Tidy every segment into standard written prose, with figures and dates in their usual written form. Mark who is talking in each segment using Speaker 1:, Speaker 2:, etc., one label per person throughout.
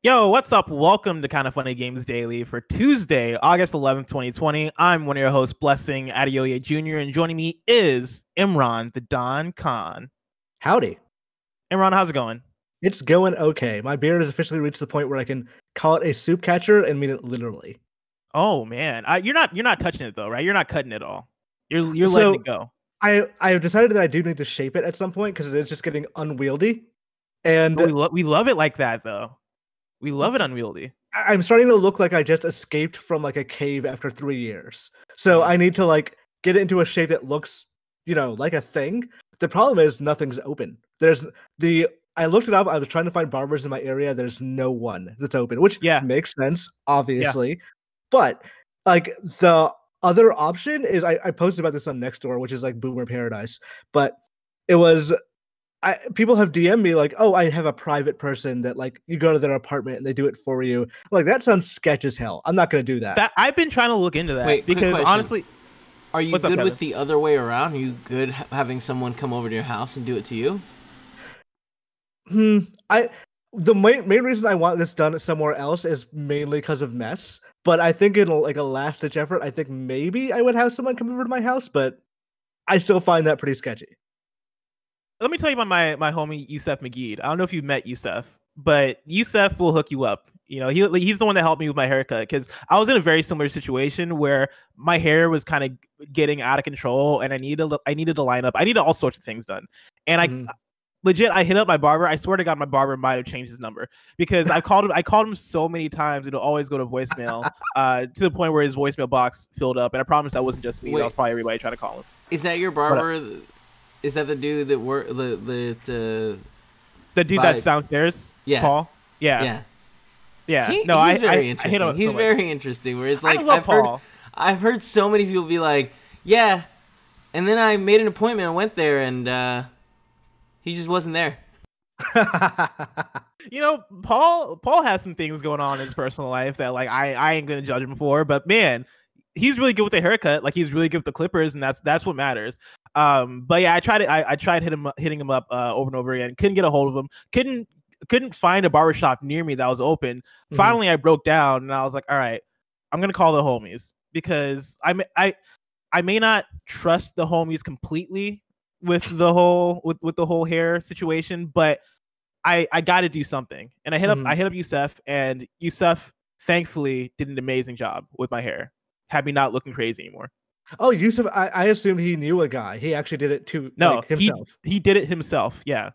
Speaker 1: Yo, what's up? Welcome to Kind of Funny Games Daily for Tuesday, August 11th, 2020. I'm one of your hosts, Blessing Adeoye Jr., and joining me is Imran, the Don Khan.
Speaker 2: Howdy.
Speaker 1: Imran, how's it going?
Speaker 2: It's going okay. My beard has officially reached the point where I can call it a soup catcher and mean it literally.
Speaker 1: Oh man, you're not touching it though, right? You're not cutting it all. You're letting it go.
Speaker 2: I have decided that I do need to shape it at some point because it's just getting unwieldy. And
Speaker 1: we love it like that though. We love it unwieldy.
Speaker 2: I'm starting to look like I just escaped from like a cave after 3 years. So I need to like get it into a shape that looks, like a thing. The problem is nothing's open. I looked it up. I was trying to find barbers in my area. There's no one that's open, which makes sense, obviously. Yeah. But like the other option is I posted about this on Nextdoor, which is like Boomer Paradise. But it was people have DM'd me like, oh, I have a private person that like you go to their apartment and they do it for you. Like that sounds sketch as hell. I'm not gonna do that.
Speaker 1: I've been trying to look into that because honestly,
Speaker 3: are you good with the other way around? Are you good having someone come over to your house and do it to you?
Speaker 2: The main reason I want this done somewhere else is mainly because of mess. But I think in like a last ditch effort, I think maybe I would have someone come over to my house, but I still find that pretty sketchy.
Speaker 1: Let me tell you about my homie Yusef McGee. I don't know if you've met Yusef, but Yusef will hook you up. He's the one that helped me with my haircut because I was in a very similar situation where my hair was kind of getting out of control and I needed to line up. I needed all sorts of things done, and I hit up my barber. I swear to God, my barber might have changed his number because I called him so many times it'll always go to voicemail to the point where his voicemail box filled up. And I promise that wasn't just me. That was probably everybody trying to call him.
Speaker 3: Is that your barber? Is that the dude that
Speaker 1: the dude that's downstairs?
Speaker 3: Yeah,
Speaker 1: Paul. Yeah.
Speaker 3: He's very interesting.
Speaker 1: I hit him
Speaker 3: he's very interesting. Where it's like
Speaker 1: I've
Speaker 3: heard so many people be like, yeah, and then I made an appointment and went there and he just wasn't there.
Speaker 1: Paul has some things going on in his personal life that like I ain't gonna judge him for, but man, he's really good with the haircut. Like he's really good with the clippers, and that's what matters. But yeah, I tried hitting him up over and over again. Couldn't get a hold of him. Couldn't find a barbershop near me that was open. Finally, I broke down and I was like, all right, I'm gonna call the homies because I may not trust the homies completely with the whole hair situation, but I got to do something. And I hit up Yusef, and Yusef thankfully did an amazing job with my hair. Had me not looking crazy anymore.
Speaker 2: Oh, Yusef, I assumed he knew a guy. He actually did it too.
Speaker 1: No,
Speaker 2: like, himself.
Speaker 1: He did it himself. Yeah.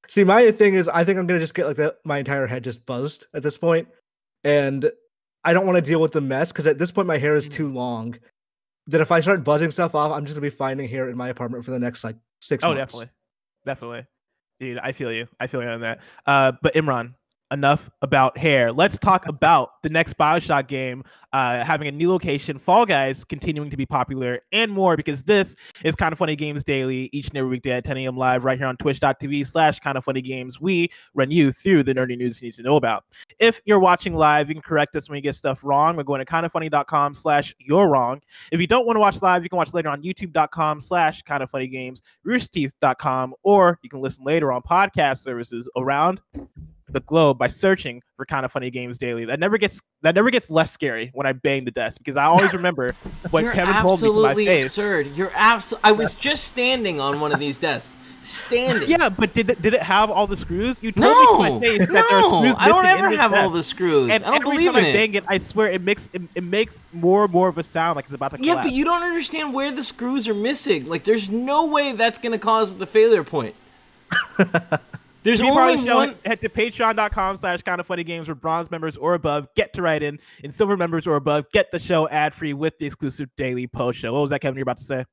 Speaker 2: See, my thing is, I think I'm gonna just get like my entire head just buzzed at this point, and I don't want to deal with the mess because at this point my hair is too long. That if I start buzzing stuff off, I'm just gonna be finding hair in my apartment for the next like 6 months.
Speaker 1: Oh, definitely, dude. I feel you on that. But Imran, enough about hair. Let's talk about the next BioShock game having a new location, Fall Guys continuing to be popular, and more, because this is Kind of Funny Games Daily, each and every weekday at 10 a.m. live right here on twitch.tv/kindoffunnygames. We run you through the nerdy news you need to know about. If you're watching live, you can correct us when we get stuff wrong. We're going to kindoffunny.com/you're wrong. If you don't want to watch live, you can watch later on youtube.com/kindoffunnygames, roosterteeth.com, or you can listen later on podcast services around the globe by searching for Kind of Funny Games Daily. That never gets less scary when I bang the desk, because I always remember what Kevin told me to my face.
Speaker 3: Absurd. I was just standing on one of these desks. Standing.
Speaker 1: Yeah, but did it have all the screws? You told me to my face that there are screws missing.
Speaker 3: I don't ever have all the screws.
Speaker 1: And
Speaker 3: I don't believe in it.
Speaker 1: Every time I bang it, I swear it makes more and more of a sound like it's about to collapse.
Speaker 3: Yeah, but you don't understand where the screws are missing. Like, there's no way that's going to cause the failure point. There's only one.
Speaker 1: Head to patreon.com/kindoffunnygames, where bronze members or above get to write in, and silver members or above get the show ad-free with the exclusive daily post show. What was that, Kevin, you're about to say?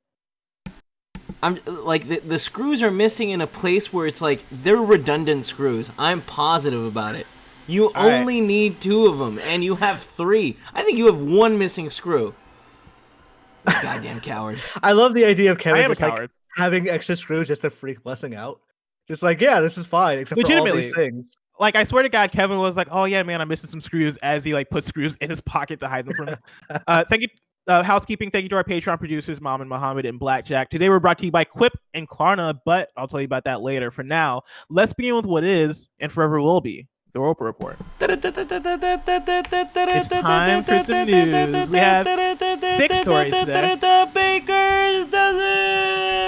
Speaker 3: I'm like, the screws are missing in a place where it's like they're redundant screws. I'm positive about it. You only need 2 of them, and you have 3. I think you have 1 missing screw. Goddamn coward.
Speaker 2: I love the idea of Kevin just like having extra screws just to freak Blessing out. Just like, yeah, this is fine, except for all these things.
Speaker 1: Like, I swear to God, Kevin was like, oh yeah, man, I'm missing some screws, as he like put screws in his pocket to hide them from him. Thank you, Housekeeping. Thank you to our Patreon producers, Mom and Mohammed and Blackjack. Today we're brought to you by QUIP and KLARNA, but I'll tell you about that later. For now, let's begin with what is and forever will be the Roper Report. It's time for some news. We have 6 stories today.
Speaker 3: Baker's dozen.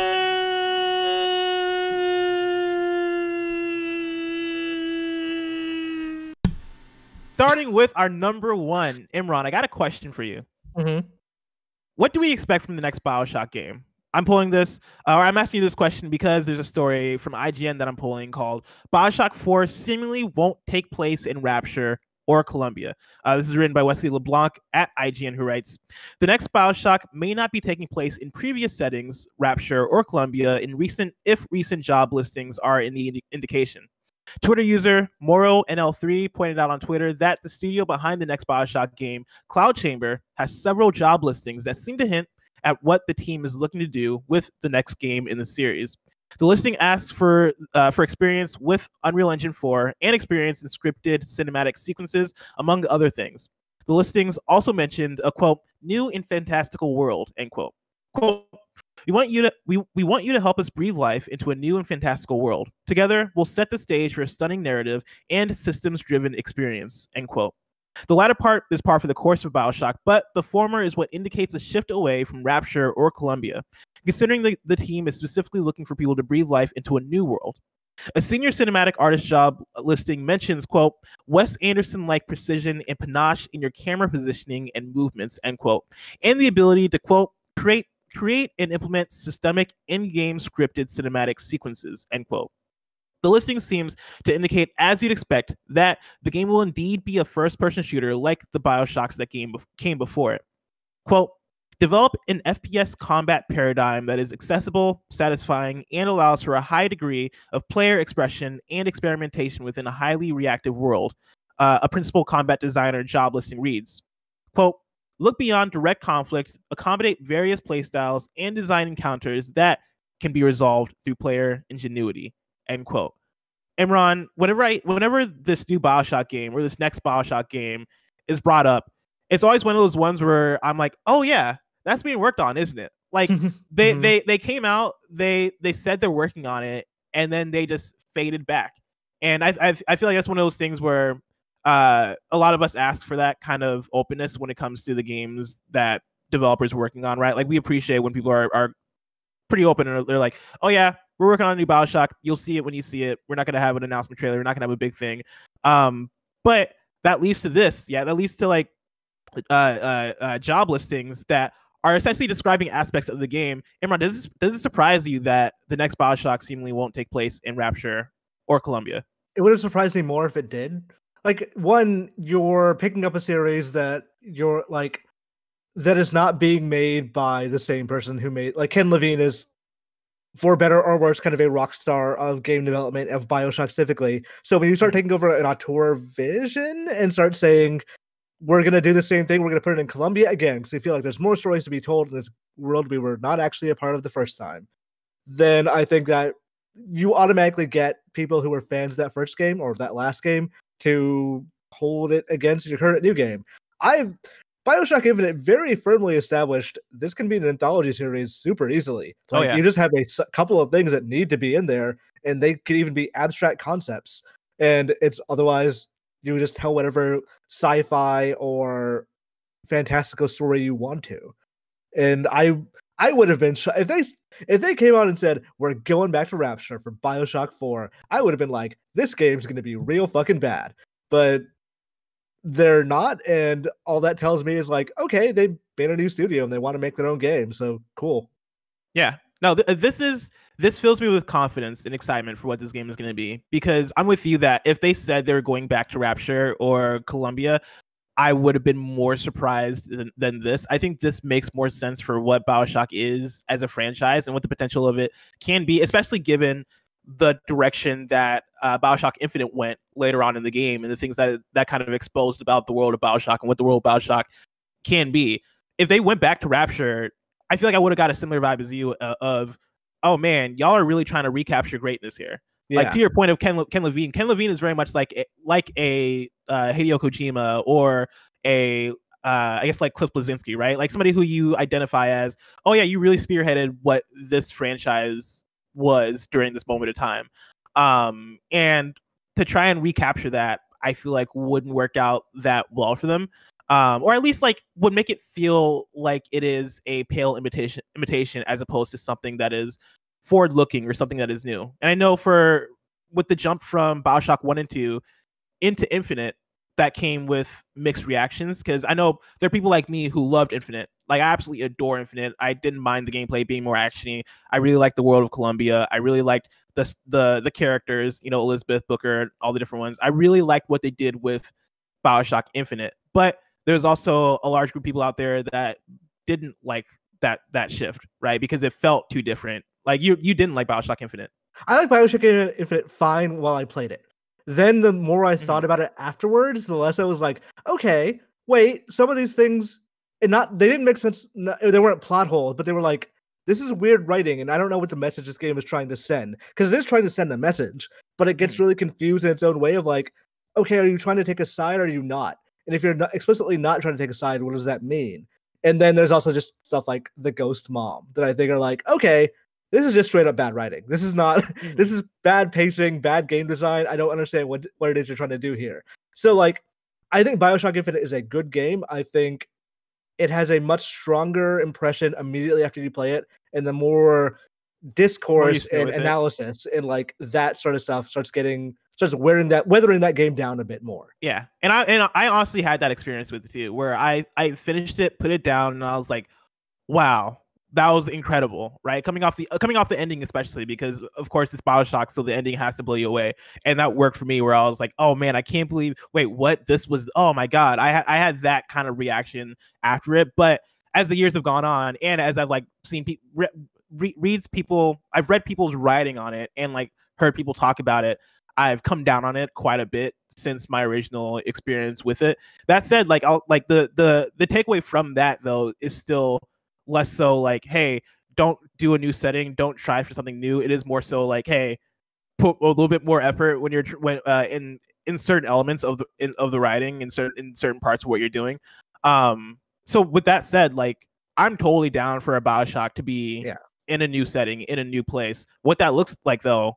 Speaker 1: Starting with our number 1, Imran, I got a question for you.
Speaker 2: Mm-hmm.
Speaker 1: What do we expect from the next BioShock game? I'm pulling this, or I'm asking you this question because there's a story from IGN that I'm pulling called BioShock 4 seemingly won't take place in Rapture or Columbia. This is written by Wesley LeBlanc at IGN, who writes, the next BioShock may not be taking place in previous settings, Rapture or Columbia, if recent job listings are in the indication. Twitter user MoroNL3 pointed out on Twitter that the studio behind the next BioShock game, Cloud Chamber, has several job listings that seem to hint at what the team is looking to do with the next game in the series. The listing asks for experience with Unreal Engine 4 and experience in scripted cinematic sequences, among other things. The listings also mentioned a, quote, new and fantastical world, end quote. Quote, we want you to help us breathe life into a new and fantastical world. Together, we'll set the stage for a stunning narrative and systems-driven experience, end quote. The latter part is par for the course of BioShock, but the former is what indicates a shift away from Rapture or Columbia, considering the team is specifically looking for people to breathe life into a new world. A senior cinematic artist job listing mentions, quote, Wes Anderson-like precision and panache in your camera positioning and movements, end quote, and the ability to, quote, create and implement systemic in-game scripted cinematic sequences, end quote. The listing seems to indicate, as you'd expect, that the game will indeed be a first-person shooter like the BioShocks that came before it. Quote, develop an FPS combat paradigm that is accessible, satisfying, and allows for a high degree of player expression and experimentation within a highly reactive world. A principal combat designer job listing reads, quote, look beyond direct conflict, accommodate various playstyles, and design encounters that can be resolved through player ingenuity, end quote. Imran, whenever this new BioShock game or this next BioShock game is brought up, it's always one of those ones where I'm like, oh yeah, that's being worked on, isn't it? Like they came out, they said they're working on it, and then they just faded back. And I feel like that's one of those things where a lot of us ask for that kind of openness when it comes to the games that developers are working on, right? Like we appreciate when people are pretty open and they're like, oh yeah, we're working on a new BioShock. You'll see it when you see it. We're not going to have an announcement trailer. We're not going to have a big thing. But that leads to this. Yeah, that leads to like job listings that are essentially describing aspects of the game. Imran, does it surprise you that the next BioShock seemingly won't take place in Rapture or Columbia?
Speaker 2: It would have surprised me more if it did. Like, one, you're picking up a series that that is not being made by the same person who made, like, Ken Levine is, for better or worse, kind of a rock star of game development, of BioShock specifically. So when you start taking over an auteur vision and start saying, we're going to do the same thing, we're going to put it in Columbia again, because we feel like there's more stories to be told in this world we were not actually a part of the first time, then I think that you automatically get people who were fans of that first game or that last game to hold it against your current new game. BioShock Infinite very firmly established this can be an anthology series super easily. Like, you just have a couple of things that need to be in there, and they could even be abstract concepts. And it's otherwise you just tell whatever sci-fi or fantastical story you want to. And I would have been if they came out and said we're going back to Rapture for BioShock 4, I would have been like, this game's going to be real fucking bad. But they're not, and all that tells me is like, okay, they made a new studio and they want to make their own game, so cool.
Speaker 1: Yeah, no, this fills me with confidence and excitement for what this game is going to be, because I'm with you that if they said they were going back to Rapture or Columbia, I would have been more surprised than this. I think this makes more sense for what BioShock is as a franchise and what the potential of it can be, especially given the direction that BioShock Infinite went later on in the game and the things that kind of exposed about the world of BioShock and what the world of BioShock can be. If they went back to Rapture, I feel like I would have got a similar vibe as you of, oh man, y'all are really trying to recapture greatness here. Yeah. Like, to your point of Ken Levine. Ken Levine is very much like a Hideo Kojima or I guess like Cliff Bleszinski, right? Like somebody who you identify as, oh yeah, you really spearheaded what this franchise was during this moment of time. And to try and recapture that, I feel like wouldn't work out that well for them. Or at least like would make it feel like it is a pale imitation as opposed to something that is forward looking or something that is new. And I know with the jump from BioShock 1 and 2 into Infinite, that came with mixed reactions, because I know there are people like me who loved Infinite. Like, I absolutely adore Infinite. I didn't mind the gameplay being more actiony. I really liked the world of Columbia. I really liked the characters, you know, Elizabeth, Booker, all the different ones. I really liked what they did with BioShock Infinite. But there's also a large group of people out there that didn't like that shift, right? Because it felt too different. Like, you didn't like BioShock Infinite.
Speaker 2: I like BioShock Infinite fine while I played it. Then the more I thought about it afterwards, the less I was like, okay, wait, some of these things, they didn't make sense. They weren't plot holes, but they were like, this is weird writing, and I don't know what the message this game is trying to send. Because it is trying to send a message, but it gets really confused in its own way of like, okay, are you trying to take a side or are you not? And if you're not explicitly not trying to take a side, what does that mean? And then there's also just stuff like the ghost mom that I think are like, okay, this is just straight up bad writing. This is not, this is bad pacing, bad game design. I don't understand what it is you're trying to do here. So like, I think BioShock Infinite is a good game. I think it has a much stronger impression immediately after you play it, and the more discourse and analysis and like that sort of stuff starts weathering that game down a bit more.
Speaker 1: Yeah. And I honestly had that experience with you where I finished it, put it down, and I was like, wow, that was incredible, right? Coming off the ending, especially because of course it's BioShock, so the ending has to blow you away, and that worked for me. Where I was like, "Oh man, I can't believe! Wait, what? This was? Oh my god!" I had that kind of reaction after it. But as the years have gone on, and as I've like seen I've read people's writing on it, and like heard people talk about it, I've come down on it quite a bit since my original experience with it. That said, like the takeaway from that though is still less so like, hey, don't do a new setting, don't try for something new. It is more so like, hey, put a little bit more effort when in certain elements of the writing, in certain parts of what you're doing. So with that said, like, I'm totally down for a BioShock to be in a new setting, in a new place. What that looks like though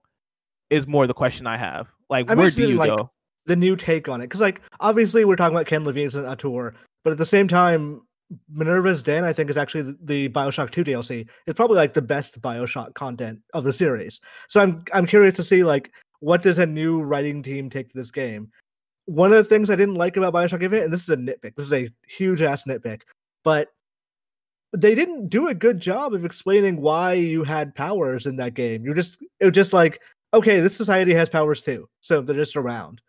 Speaker 1: is more the question I have. Like, where do you go?
Speaker 2: The new take on it, because like obviously we're talking about Ken Levine's Auteur, but at the same time, Minerva's Den, I think, is actually the BioShock 2 DLC. It's probably like the best BioShock content of the series. So I'm curious to see like, what does a new writing team take to this game? One of the things I didn't like about BioShock Infinite, and this is a nitpick, this is a huge ass nitpick, but they didn't do a good job of explaining why you had powers in that game. It was just like, okay, this society has powers too, so they're just around.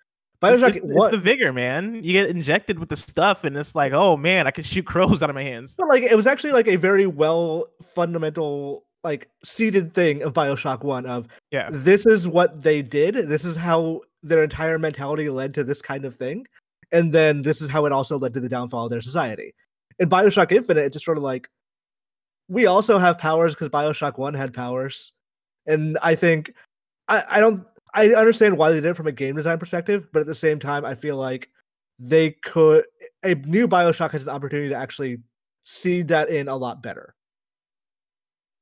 Speaker 1: BioShock, it's the vigor, man. You get injected with the stuff, and it's like, oh man, I can shoot crows out of my hands.
Speaker 2: But like, it was actually like a very well fundamental, like seeded thing of BioShock 1 of, this is what they did. This is how their entire mentality led to this kind of thing. And then this is how it also led to the downfall of their society. In BioShock Infinite, it's just sort of like, we also have powers because BioShock 1 had powers. And I think, I understand why they did it from a game design perspective, but at the same time, I feel like a new BioShock has an opportunity to actually seed that in a lot better.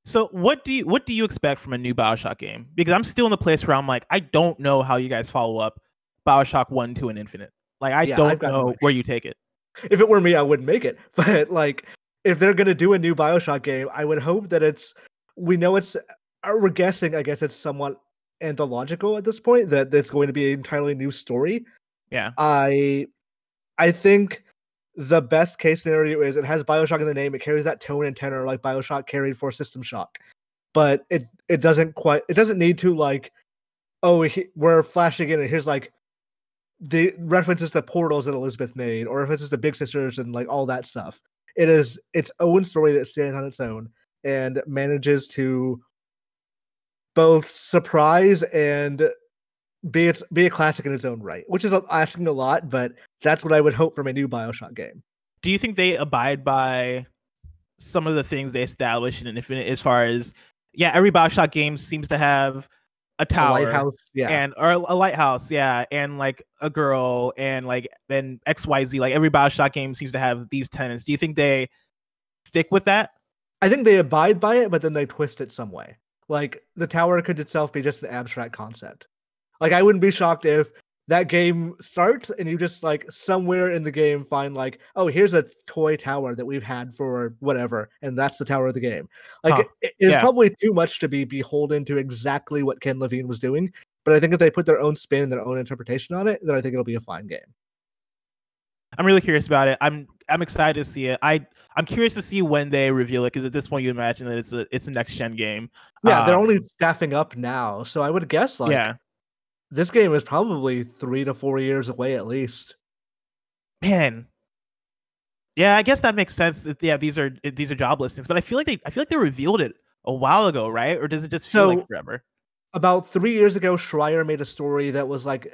Speaker 1: So what do you expect from a new BioShock game? Because I'm still in the place where I'm like, I don't know how you guys follow up BioShock 1, 2, and Infinite. Like, I don't know where you take it.
Speaker 2: If it were me, I wouldn't make it. But like, if they're gonna do a new BioShock game, I would hope that we're guessing, I guess it's somewhat anthological at this point, that it's going to be an entirely new story.
Speaker 1: Yeah.
Speaker 2: I think the best case scenario is it has BioShock in the name. It carries that tone and tenor like BioShock carried for System Shock, but it doesn't need to like, oh, we're flashing in and here's like the references to portals that Elizabeth made or references to Big Sisters and like all that stuff. It is its own story that stands on its own and manages to both surprise and be a classic in its own right, which is asking a lot, but that's what I would hope from a new BioShock game.
Speaker 1: Do you think they abide by some of the things they established in Infinite, as far as, every BioShock game seems to have a tower, or a lighthouse, and like a girl, and like then XYZ, like every BioShock game seems to have these tenets. Do you think they stick with that?
Speaker 2: I think they abide by it, but then they twist it some way. Like, the tower could itself be just an abstract concept. Like, I wouldn't be shocked if that game starts and you just like somewhere in the game find like, oh, here's a toy tower that we've had for whatever, and that's the tower of the game. Like it's probably too much to be beholden to exactly what Ken Levine was doing, but I think if they put their own spin and their own interpretation on it, then I think it'll be a fine game.
Speaker 1: I'm really curious about it. I'm excited to see it. I'm curious to see when they reveal it, because at this point you imagine that it's a next gen game.
Speaker 2: Yeah, they're only staffing up now, so I would guess like this game is probably 3 to 4 years away at least.
Speaker 1: Man, yeah, I guess that makes sense. Yeah, these are job listings, but I feel like they revealed it a while ago, right? Or does it just feel like forever?
Speaker 2: About 3 years ago, Schreier made a story that was like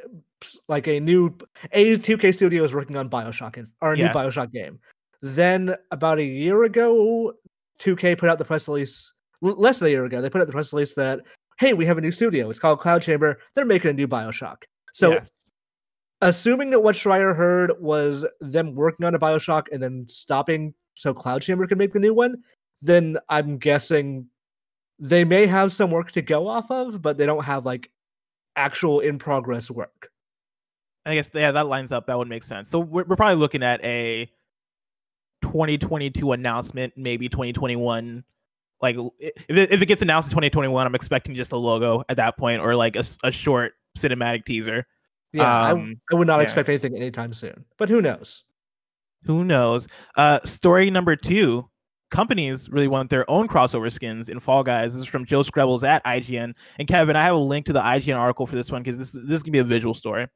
Speaker 2: a new 2K studio is working on BioShock or a new BioShock game. Then about a year ago, 2K put out the press release. Less than a year ago, they put out the press release that, hey, we have a new studio. It's called Cloud Chamber. They're making a new BioShock. So, assuming that what Schreier heard was them working on a BioShock and then stopping so Cloud Chamber could make the new one, then I'm guessing they may have some work to go off of, but they don't have like actual in progress work.
Speaker 1: I guess that lines up. That would make sense. So we're probably looking at a 2022 announcement, maybe 2021. Like if it gets announced in 2021, I'm expecting just a logo at that point, or like a short cinematic teaser.
Speaker 2: Yeah, I would not expect anything anytime soon, but who knows?
Speaker 1: Who knows? Story number 2. Companies really want their own crossover skins in Fall Guys. This is from Joe Skrebels at IGN. And Kevin, I have a link to the IGN article for this one, because this is gonna be a visual story.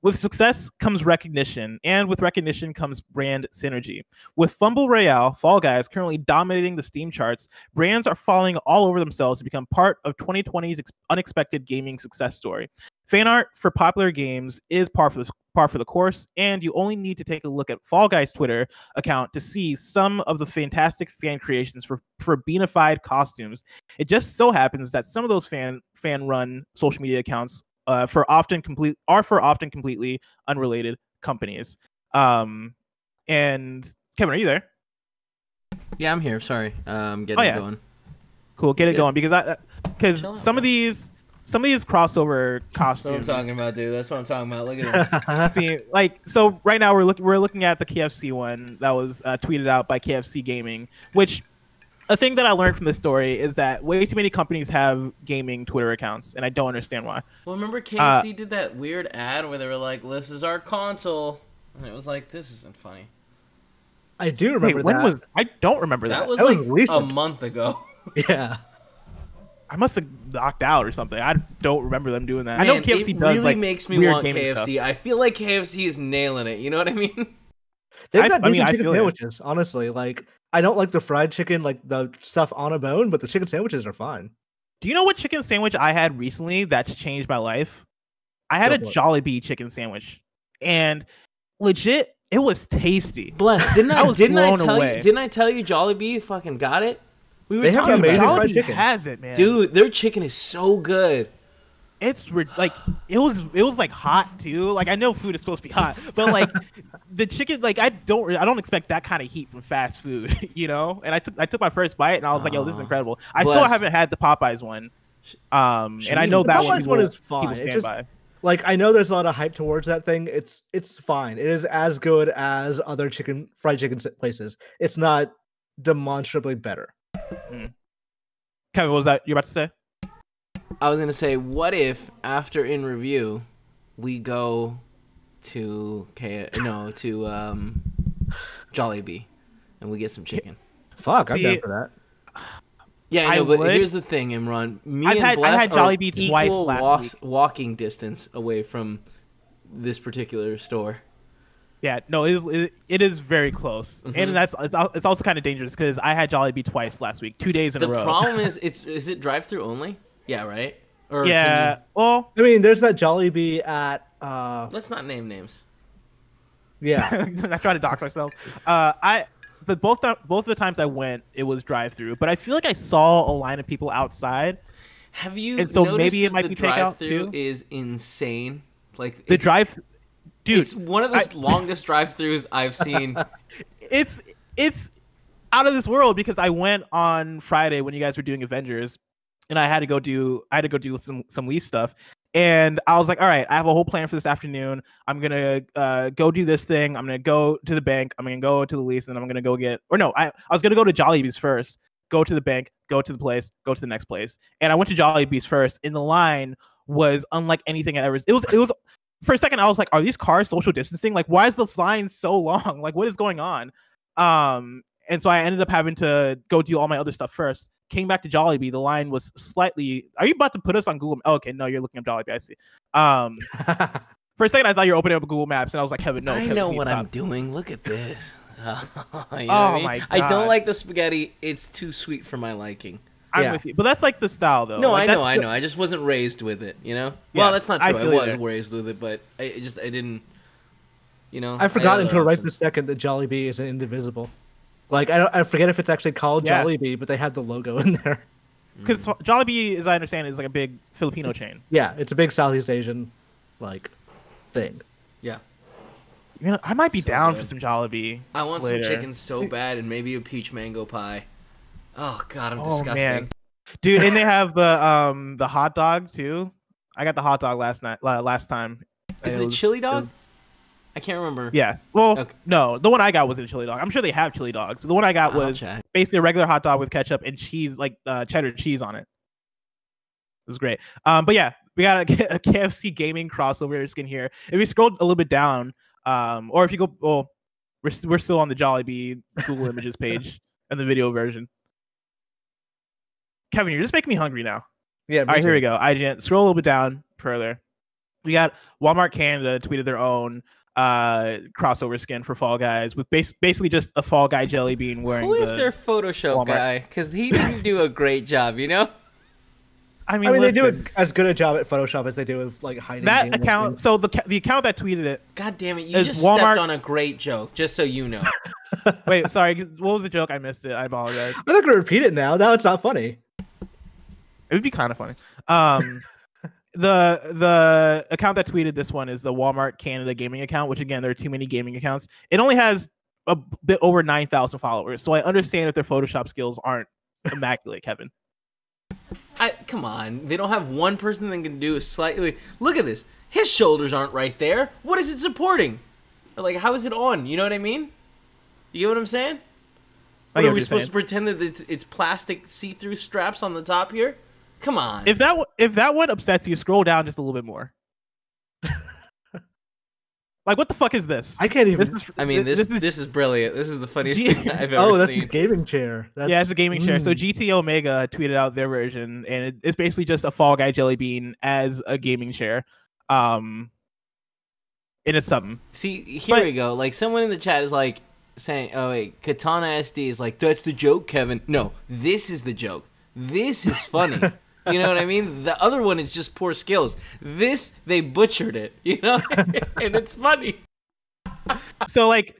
Speaker 1: With success comes recognition, and with recognition comes brand synergy. With Fumble Royale, Fall Guys currently dominating the Steam charts, brands are falling all over themselves to become part of 2020's unexpected gaming success story. Fan art for popular games is par for the course, and you only need to take a look at Fall Guys' Twitter account to see some of the fantastic fan creations for beanified costumes. It just so happens that some of those fan-run social media accounts are for often completely unrelated companies. And Kevin, are you there?
Speaker 3: Yeah, I'm here. Sorry, getting it going.
Speaker 1: Cool, get it going, because some of these crossover costumes.
Speaker 3: That's what I'm talking about, dude. That's what I'm talking about. Look at
Speaker 1: them. See, so right now we're looking at the KFC one that was tweeted out by KFC Gaming, which a thing that I learned from this story is that way too many companies have gaming Twitter accounts, and I don't understand why.
Speaker 3: Well, remember KFC did that weird ad where they were like, "This is our console," and it was like, "This isn't funny."
Speaker 2: I do remember that.
Speaker 1: I don't remember that.
Speaker 3: That was like recent. A month ago.
Speaker 2: Yeah.
Speaker 1: I must have knocked out or something. I don't remember them doing that.
Speaker 3: Man,
Speaker 1: I know KFC
Speaker 3: it
Speaker 1: does
Speaker 3: really
Speaker 1: like
Speaker 3: makes me
Speaker 1: weird
Speaker 3: want KFC.
Speaker 1: Stuff.
Speaker 3: I feel like KFC is nailing it. You know what I mean?
Speaker 2: They've got decent chicken sandwiches, honestly. Like, I don't like the fried chicken, like the stuff on a bone, but the chicken sandwiches are fine.
Speaker 1: Do you know what chicken sandwich I had recently that's changed my life? I had a Jollibee chicken sandwich, and legit, it was tasty.
Speaker 3: Bless. Didn't I tell you Jollibee fucking got it? We were talking about
Speaker 1: Jollibee chicken. Has it, man?
Speaker 3: Dude, their chicken is so good.
Speaker 1: It's like it was like hot too. Like, I know food is supposed to be hot, but like the chicken, like I don't expect that kind of heat from fast food, you know. And I took my first bite and I was like, yo, this is incredible. I still haven't had the Popeyes one, and I know that
Speaker 2: one is fine. Stand by. Like, I know there's a lot of hype towards that thing. It's fine. It is as good as other fried chicken places. It's not demonstrably better.
Speaker 1: Kevin, what was that you were about to say?
Speaker 3: I was gonna say, what if after in review we go to Jollibee and we get some chicken?
Speaker 2: Fuck, I'm down for that.
Speaker 3: Yeah, I know, but here's the thing, Imran. I had Jollibee twice last week. Walking distance away from this particular store.
Speaker 1: Yeah, no, it is very close, and it's also kind of dangerous because I had Jollibee twice last week, 2 days in a row.
Speaker 3: The problem is, is it drive-through only? Yeah, right. Or
Speaker 1: well,
Speaker 2: I mean, there's that Jollibee at.
Speaker 3: Let's not name names.
Speaker 2: Yeah,
Speaker 1: not trying to dox ourselves. Both of the times I went, it was drive-through, but I feel like I saw a line of people outside.
Speaker 3: Have you?
Speaker 1: And so maybe it might be takeout too.
Speaker 3: Is insane. Like
Speaker 1: the drive. Dude,
Speaker 3: it's one of the longest drive-thrus I've seen.
Speaker 1: It's out of this world because I went on Friday when you guys were doing Avengers, and I had to go do some lease stuff, And I was like, all right, I have a whole plan for this afternoon. I'm gonna go do this thing. I'm gonna go to the bank. I'm gonna go to the lease, and then I'm gonna go get. Or no, I was gonna go to Jollibee's first. Go to the bank. Go to the place. Go to the next place. And I went to Jollibee's first. And the line was unlike anything I ever. It was. For a second, I was like, are these cars social distancing? Like, why is this line so long? Like, what is going on? And so I ended up having to go do all my other stuff first. Came back to Jollibee. The line was slightly. Are you about to put us on Google? Oh, okay, no, you're looking up Jollibee. I see. For a second, I thought you were opening up Google Maps, and I was like, Kevin, no.
Speaker 3: I
Speaker 1: Kevin,
Speaker 3: know what
Speaker 1: stop.
Speaker 3: I'm doing. Look at this. You know
Speaker 1: Oh
Speaker 3: what I mean?
Speaker 1: my God.
Speaker 3: I don't like the spaghetti. It's too sweet for my liking.
Speaker 1: I'm with you, but that's like the style, though.
Speaker 3: No,
Speaker 1: like,
Speaker 3: I know. I just wasn't raised with it. You know.
Speaker 1: Yeah,
Speaker 3: Well, that's not true. I was
Speaker 1: there.
Speaker 3: raised with it, but I didn't. You know.
Speaker 2: I forgot until right
Speaker 3: options.
Speaker 2: this second that Jollibee is indivisible. Like I forget if it's actually called Jollibee, but they had the logo in there.
Speaker 1: Because Jollibee, as I understand, is like a big Filipino chain.
Speaker 2: Yeah, it's a big Southeast Asian like thing.
Speaker 3: Yeah.
Speaker 1: You know, I might be
Speaker 3: So
Speaker 1: down
Speaker 3: good.
Speaker 1: for some Jollibee.
Speaker 3: I want
Speaker 1: later.
Speaker 3: some chicken so bad, and maybe a peach mango pie. Oh God, I'm
Speaker 1: Oh,
Speaker 3: disgusting.
Speaker 1: man. Dude, and they have the hot dog too. I got the hot dog last time.
Speaker 3: Is
Speaker 1: And
Speaker 3: it chili dog? I can't remember.
Speaker 1: Yeah. Well,
Speaker 3: Okay.
Speaker 1: no, the one I got wasn't a chili dog. I'm sure they have chili dogs. The one I got
Speaker 3: I'll
Speaker 1: was
Speaker 3: check.
Speaker 1: basically a regular hot dog with ketchup and cheese, like cheddar cheese on it. It was great. But yeah, we got a KFC gaming crossover skin here. If we scroll a little bit down, or if you go, well, we're still on the Jollibee Google Images page and the video version. Kevin, you're just making me hungry now.
Speaker 2: Yeah.
Speaker 1: All right, here we go. IGN. Scroll a little bit down further. We got Walmart Canada tweeted their own crossover skin for Fall Guys with basically just a Fall Guy jelly bean wearing.
Speaker 3: Who is their Photoshop
Speaker 1: Walmart.
Speaker 3: guy? Because he didn't do a great job, you know.
Speaker 1: I mean,
Speaker 2: they do
Speaker 1: listen,
Speaker 2: as good a job at Photoshop as they do with like hiding
Speaker 1: that
Speaker 2: game
Speaker 1: account.
Speaker 2: listings.
Speaker 1: So the account that tweeted it.
Speaker 3: God damn it! You
Speaker 1: Is
Speaker 3: just
Speaker 1: Walmart-
Speaker 3: stepped on a great joke. Just so you know.
Speaker 1: Wait, sorry. What was the joke? I missed it. I apologize.
Speaker 2: I'm not gonna repeat it now. Now it's not funny.
Speaker 1: It would be kind of funny. The account that tweeted this one is the Walmart Canada gaming account, which again, there are too many gaming accounts. It only has a bit over 9,000 followers, so I understand if their Photoshop skills aren't immaculate, Kevin.
Speaker 3: Come on, they don't have one person that can do a slightly. Look at this. His shoulders aren't right there. What is it supporting? Or like, how is it on? You know what I mean? You get what I'm saying?
Speaker 1: I
Speaker 3: What,
Speaker 1: get
Speaker 3: are
Speaker 1: what
Speaker 3: we
Speaker 1: you're
Speaker 3: supposed
Speaker 1: saying.
Speaker 3: to pretend that it's plastic see-through straps on the top here? Come on.
Speaker 1: If that one upsets you, scroll down just a little bit more. Like, what the fuck is this?
Speaker 2: I can't even.
Speaker 3: This is brilliant. This is the funniest
Speaker 1: Gee-
Speaker 3: thing I've ever
Speaker 2: Oh, that's
Speaker 3: seen.
Speaker 2: the gaming chair. That's,
Speaker 1: Yeah, it's a gaming chair. So
Speaker 2: mm.
Speaker 1: GT Omega tweeted out their version, and it's basically just a Fall Guy jelly bean as a gaming chair. It is something.
Speaker 3: See, here we go. Like, someone in the chat is like saying, "Oh wait, Katana SD is like, that's the joke, Kevin." No, this is the joke. This is funny. You know what I mean? The other one is just poor skills. This, they butchered it. You know, and it's funny.
Speaker 1: So like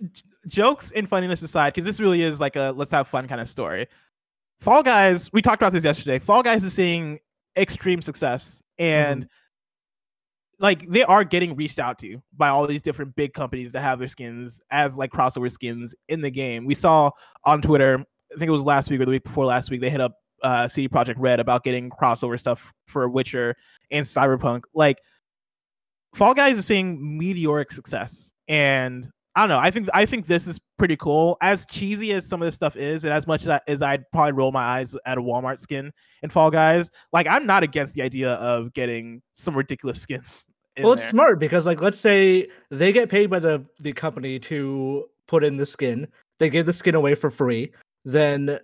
Speaker 1: jokes and funniness aside, because this really is like a let's have fun kind of story. Fall Guys, we talked about this yesterday. Fall Guys is seeing extreme success, and like they are getting reached out to by all these different big companies that have their skins as like crossover skins in the game. We saw on Twitter, I think it was last week or the week before last week, they hit up CD Projekt Red about getting crossover stuff for Witcher and Cyberpunk. Like Fall Guys is seeing meteoric success, and I don't know. I think this is pretty cool. As cheesy as some of this stuff is, and as much as I'd probably roll my eyes at a Walmart skin in Fall Guys, like I'm not against the idea of getting some ridiculous skins.
Speaker 2: Well, it's smart because, like, let's say they get paid by the company to put in the skin. They give the skin away for free. Then,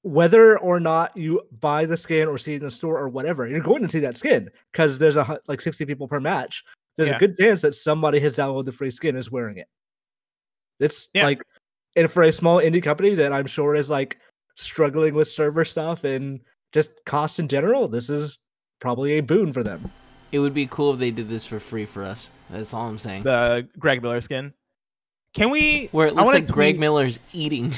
Speaker 2: whether or not you buy the skin or see it in the store or whatever, you're going to see that skin because there's like 60 people per match. There's a good chance that somebody has downloaded the free skin is wearing it. It's like, and for a small indie company that I'm sure is like struggling with server stuff and just costs in general, this is probably a boon for them.
Speaker 3: It would be cool if they did this for free for us. That's all I'm saying.
Speaker 1: The Greg Miller skin. Can we?
Speaker 3: Where it looks like Greg Miller's eating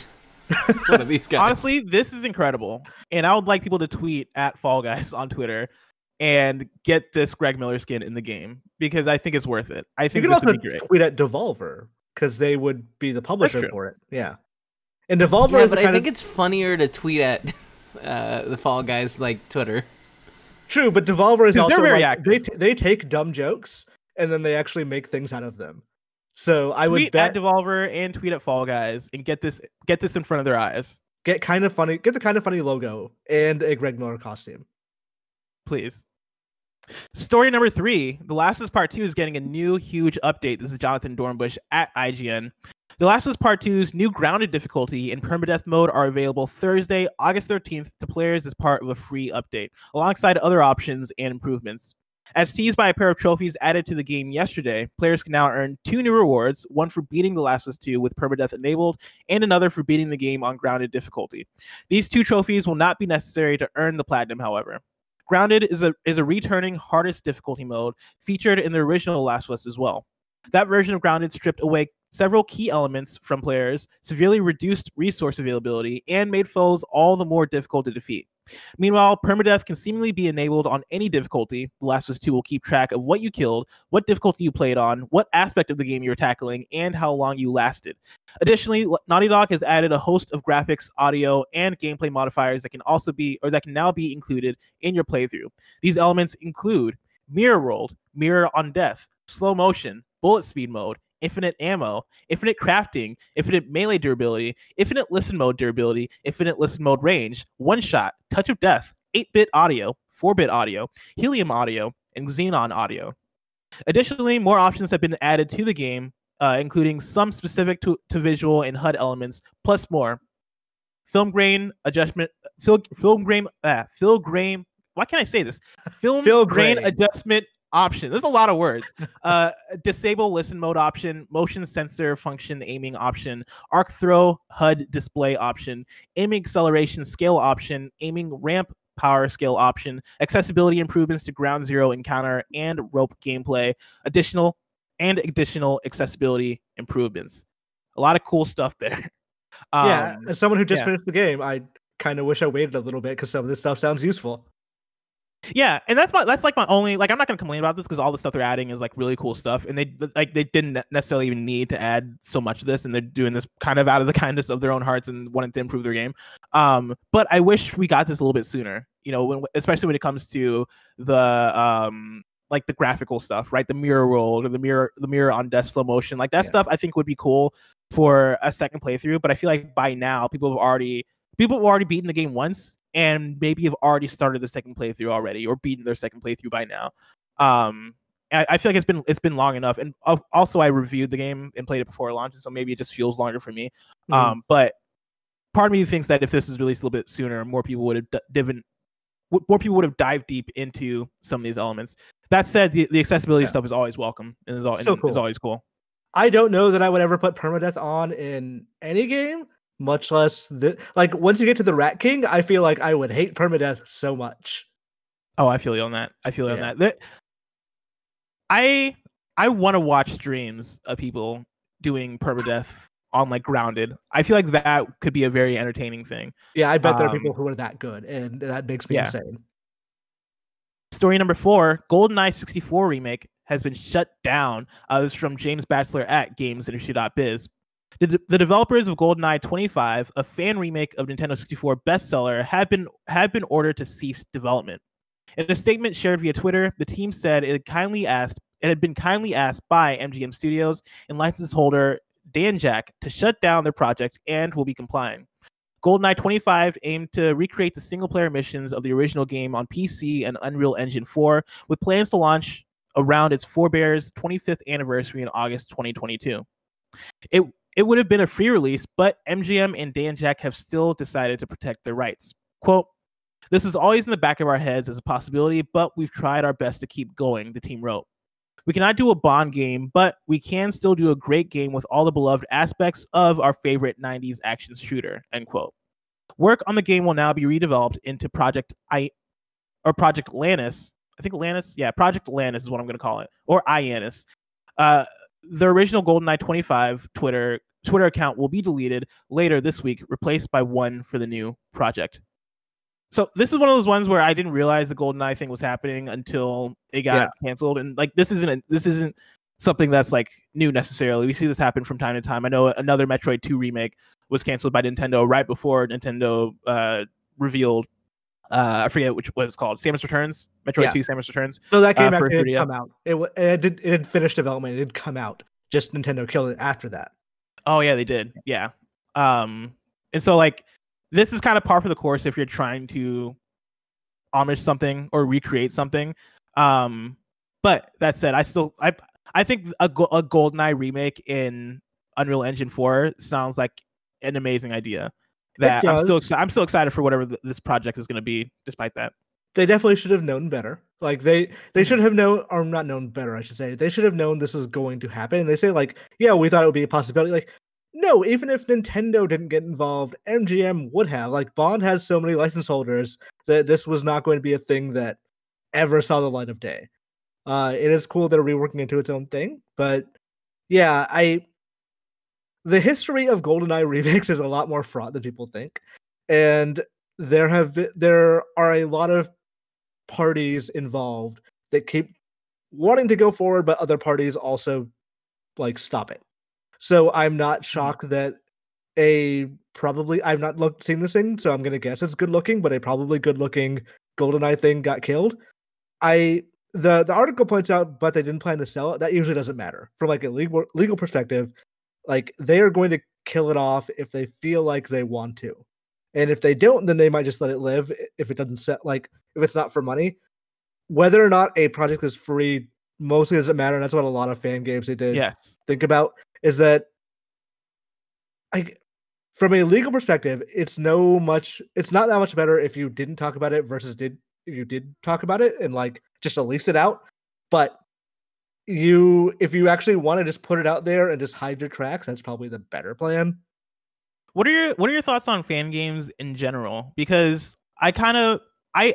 Speaker 3: one of these guys.
Speaker 1: Honestly, this is incredible, and I would like people to tweet at Fall Guys on Twitter and get this Greg Miller skin in the game because I think it's worth it. I think this would be great.
Speaker 2: Tweet at Devolver because they would be the publisher for it. Yeah, and Devolver.
Speaker 3: Yeah, but I think it's funnier to tweet at the Fall Guys like Twitter.
Speaker 2: True, but Devolver is
Speaker 1: 'Cause
Speaker 2: also
Speaker 1: they're very
Speaker 2: like,
Speaker 1: active.
Speaker 2: they take dumb jokes and then they actually make things out of them. So I would
Speaker 1: Tweet
Speaker 2: bet
Speaker 1: at Devolver and tweet at Fall Guys and get this in front of their eyes,
Speaker 2: get the kind of funny logo and a Greg Miller costume.
Speaker 1: please. Story number 3, The Last of Us Part 2 is getting a new huge update. This is Jonathan Dornbush at IGN. The Last of Us Part 2's new grounded difficulty and permadeath mode are available Thursday, August 13th to players as part of a free update, alongside other options and improvements. As teased by a pair of trophies added to the game yesterday, players can now earn 2 new rewards, one for beating The Last of Us 2 with permadeath enabled, and another for beating the game on grounded difficulty. These 2 trophies will not be necessary to earn the platinum, however. Grounded is a returning hardest difficulty mode featured in the original Last of Us as well. That version of Grounded stripped away several key elements from players, severely reduced resource availability, and made foes all the more difficult to defeat. Meanwhile, permadeath can seemingly be enabled on any difficulty. The Last of Us 2 will keep track of what you killed, what difficulty you played on, what aspect of the game you were tackling, and how long you lasted. Additionally, Naughty Dog has added a host of graphics, audio, and gameplay modifiers that can now be included in your playthrough. These elements include mirror rolled, mirror on death, slow motion, bullet speed mode, infinite ammo, infinite crafting, infinite melee durability, infinite listen mode durability, infinite listen mode range, one shot, touch of death, 8-bit audio, 4-bit audio, helium audio, and xenon audio. Additionally, more options have been added to the game, including some specific to visual and HUD elements, plus more. Film grain adjustment, film grain, why can't I say this? Film grain adjustment option. There's a lot of words. Disable listen mode option, motion sensor function aiming option, arc throw HUD display option, aiming acceleration scale option, aiming ramp power scale option, accessibility improvements to ground zero encounter and rope gameplay, additional accessibility improvements. A lot of cool stuff there.
Speaker 2: Yeah, as someone who just finished the game, I kind of wish I waited a little bit because some of this stuff sounds useful.
Speaker 1: Yeah, and that's like my only, like, I'm not gonna complain about this because all the stuff they're adding is like really cool stuff, and they didn't necessarily even need to add so much of this, and they're doing this kind of out of the kindness of their own hearts and wanting to improve their game. But I wish we got this a little bit sooner. You know, especially when it comes to the like the graphical stuff, right? The mirror roll or the mirror on death slow motion, like that stuff I think would be cool for a second playthrough. But I feel like by now people have already beaten the game once and maybe have already started the second playthrough already or beaten their second playthrough by now. And I feel like it's been long enough. And also I reviewed the game and played it before it launched, so maybe it just feels longer for me. But part of me thinks that if this was released a little bit sooner, more people would have dived deep into some of these elements. That said, the accessibility stuff is always welcome and is always cool.
Speaker 2: I don't know that I would ever put permadeath on in any game, much less like once you get to the Rat King, I feel like I would hate permadeath so much.
Speaker 1: Oh, I feel you on that. I want to watch streams of people doing permadeath on like Grounded. I feel like that could be a very entertaining thing.
Speaker 2: Yeah, I bet there are people who are that good, and that makes me insane.
Speaker 1: Story number 4, GoldenEye 64 remake has been shut down. This is from James Batchelor at GamesIndustry.biz. The developers of GoldenEye 25, a fan remake of Nintendo 64 bestseller, have been ordered to cease development. In a statement shared via Twitter, the team said it had been kindly asked by MGM Studios and license holder Danjak to shut down their project and will be complying. GoldenEye 25 aimed to recreate the single-player missions of the original game on PC and Unreal Engine 4, with plans to launch around its forebear's 25th anniversary in August 2022. It would have been a free release, but MGM and Danjak have still decided to protect their rights. Quote, "This is always in the back of our heads as a possibility, but we've tried our best to keep going," the team wrote. "We cannot do a Bond game, but we can still do a great game with all the beloved aspects of our favorite 90s action shooter," end quote. Work on the game will now be redeveloped into Project Lannis. I think Lannis? Yeah, Project Lannis is what I'm going to call it. Or Iannis. The original GoldenEye 25 Twitter account will be deleted later this week, replaced by one for the new project. So this is one of those ones where I didn't realize the GoldenEye thing was happening until it got canceled. And like this isn't something that's like new necessarily. We see this happen from time to time. I know another Metroid 2 remake was canceled by Nintendo right before Nintendo revealed I forget what it's called. Samus Returns, Metroid 2, Samus Returns.
Speaker 2: So that game
Speaker 1: for
Speaker 2: actually
Speaker 1: 3DS.
Speaker 2: didn't come out. It didn't finish development. It did come out. Just Nintendo killed it after that.
Speaker 1: Oh yeah, they did. Yeah. And so like this is kind of par for the course if you're trying to homage something or recreate something. But that said, I think a Goldeneye remake in Unreal Engine 4 sounds like an amazing idea. That I'm still excited for whatever this project is going to be. Despite that,
Speaker 2: they definitely should have known better. Like they should have known, or not known better, I should say. They should have known this was going to happen. And they say like, yeah, we thought it would be a possibility. Like, no, even if Nintendo didn't get involved, MGM would have. Like, Bond has so many license holders that this was not going to be a thing that ever saw the light of day. It is cool they're reworking into its own thing, but yeah, the history of GoldenEye remakes is a lot more fraught than people think, and there are a lot of parties involved that keep wanting to go forward, but other parties also like stop it. So I'm not shocked that I've not seen this thing, so I'm gonna guess it's good looking, but a probably good looking GoldenEye thing got killed. The article points out, but they didn't plan to sell it. That usually doesn't matter from like a legal perspective. Like they are going to kill it off if they feel like they want to, and if they don't, then they might just let it live. If it doesn't set, like if it's not for money, whether or not a project is free mostly doesn't matter. And that's what a lot of fan games they did think about is that, from a legal perspective, it's not that much better if you didn't talk about it versus if you did talk about it and like just release it out. But if you actually want to just put it out there and just hide your tracks, that's probably the better plan.
Speaker 1: What are your thoughts on fan games in general? Because I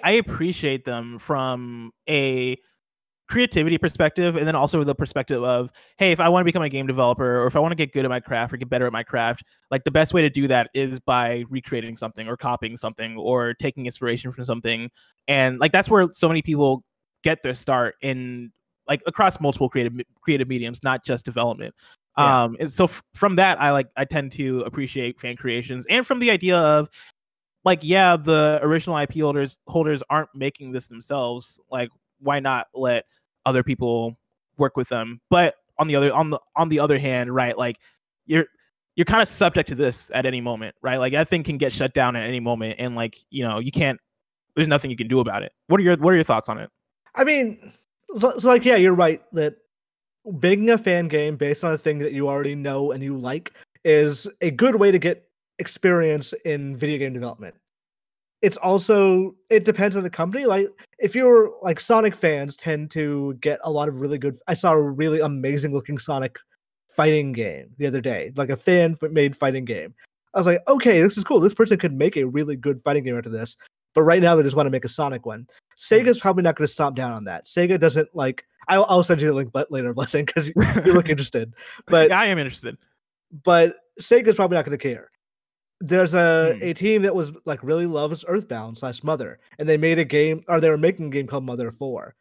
Speaker 1: appreciate them from a creativity perspective, and then also the perspective of, hey, if I want to become a game developer, or if I want to get good at my craft or get better at my craft, like the best way to do that is by recreating something or copying something or taking inspiration from something. And like that's where so many people get their start in, like, across multiple creative mediums, not just development. And so from that, I tend to appreciate fan creations, and from the idea of like, yeah, the original IP holders aren't making this themselves. Like, why not let other people work with them? But on the other hand, right, like you're kind of subject to this at any moment, right? Like that thing can get shut down at any moment, and like, you know, there's nothing you can do about it. What are your thoughts on it?
Speaker 2: I mean, so like, yeah, you're right that making a fan game based on a thing that you already know and you like is a good way to get experience in video game development. It depends on the company. Like if you're like Sonic fans tend to get a lot of really good. I saw a really amazing looking Sonic fighting game the other day, like a fan made fighting game. I was like, okay, this is cool. This person could make a really good fighting game out of this. But right now they just want to make a Sonic one. Sega's probably not going to stomp down on that. Sega doesn't like. I'll send you the link later, Blessing, because you look interested. But
Speaker 1: I am interested.
Speaker 2: But Sega's probably not going to care. There's a team that was like really loves Earthbound / Mother, and they made a game, or they were making a game called Mother 4,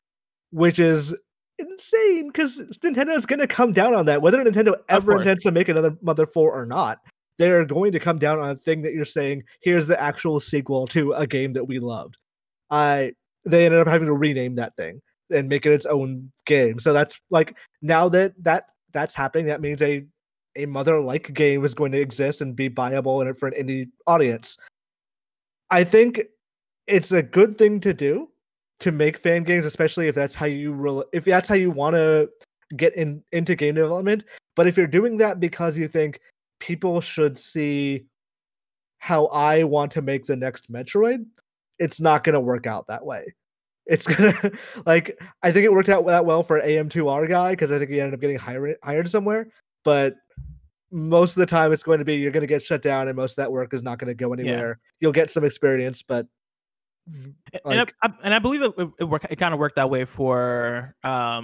Speaker 2: which is insane because Nintendo is going to come down on that. Whether Nintendo ever intends to make another Mother 4 or not, they're going to come down on a thing that you're saying, here's the actual sequel to a game that we loved. They ended up having to rename that thing and make it its own game. So that's like, now that's happening, that means a Mother-like game is going to exist and be viable for an indie audience. I think it's a good thing to do, to make fan games, especially if that's how you want to get into game development. But if you're doing that because you think people should see how I want to make the next Metroid, it's not going to work out that way. It's gonna like, I think it worked out that well for AM2R guy because I think he ended up getting hired somewhere. But most of the time, it's going to be you're going to get shut down, and most of that work is not going to go anywhere. Yeah. You'll get some experience, but
Speaker 1: like, and I believe it kind of worked that way for I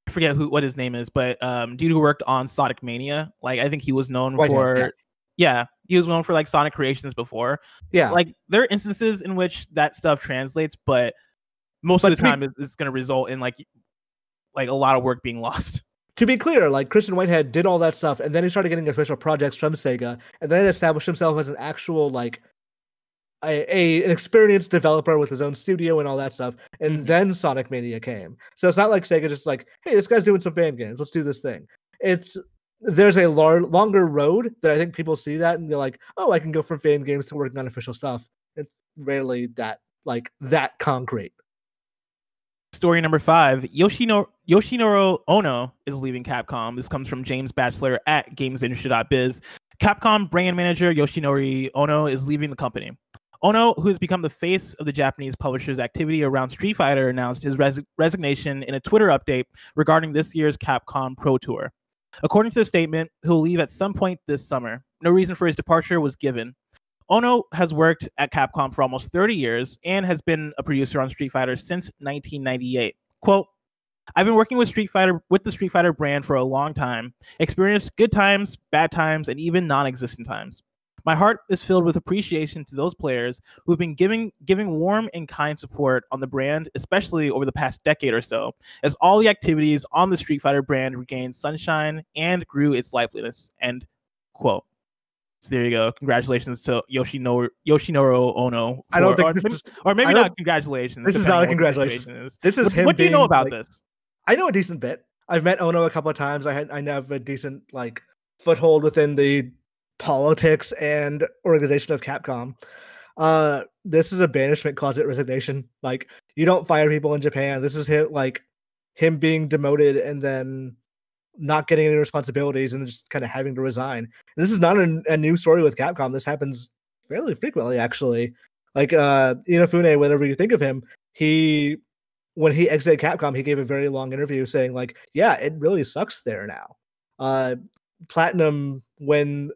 Speaker 1: forget what his name is, but dude who worked on Sonic Mania. Like I think he was known for he was known for like Sonic creations before. Yeah, like there are instances in which that stuff translates, but most of the time it's going to result in like a lot of work being lost.
Speaker 2: To be clear, like Christian Whitehead did all that stuff, and then he started getting official projects from Sega, and then established himself as an actual like an experienced developer with his own studio and all that stuff, and then Sonic Mania came. So it's not like Sega just like, hey, this guy's doing some fan games, let's do this thing. There's a longer road that I think people see that and they're like, oh, I can go from fan games to working on official stuff. It's rarely that concrete.
Speaker 1: Story number 5, Yoshinoro Ono is leaving Capcom. This comes from James Batchelor at gamesindustry.biz. Capcom brand manager Yoshinori Ono is leaving the company. Ono, who has become the face of the Japanese publisher's activity around Street Fighter, announced his resignation in a Twitter update regarding this year's Capcom Pro Tour. According to the statement, he'll leave at some point this summer. No reason for his departure was given. Ono has worked at Capcom for almost 30 years and has been a producer on Street Fighter since 1998. Quote, I've been working with the Street Fighter brand for a long time, experienced good times, bad times, and even non-existent times. My heart is filled with appreciation to those players who have been giving warm and kind support on the brand, especially over the past decade or so, as all the activities on the Street Fighter brand regained sunshine and grew its liveliness. End quote. So there you go. Congratulations to Yoshinoro Ono.
Speaker 2: I don't think
Speaker 1: maybe not congratulations.
Speaker 2: This is not a congratulations. This is him.
Speaker 1: What do you know about this?
Speaker 2: I know a decent bit. I've met Ono a couple of times. I have a decent foothold within the politics and organization of Capcom. This is a banishment closet resignation. You don't fire people in Japan. This is him being demoted and then not getting any responsibilities and just kind of having to resign. This is not a new story with Capcom. This happens fairly frequently, actually. Inafune, whatever you think of him, when he exited Capcom, he gave a very long interview saying yeah, it really sucks there now. Platinum, when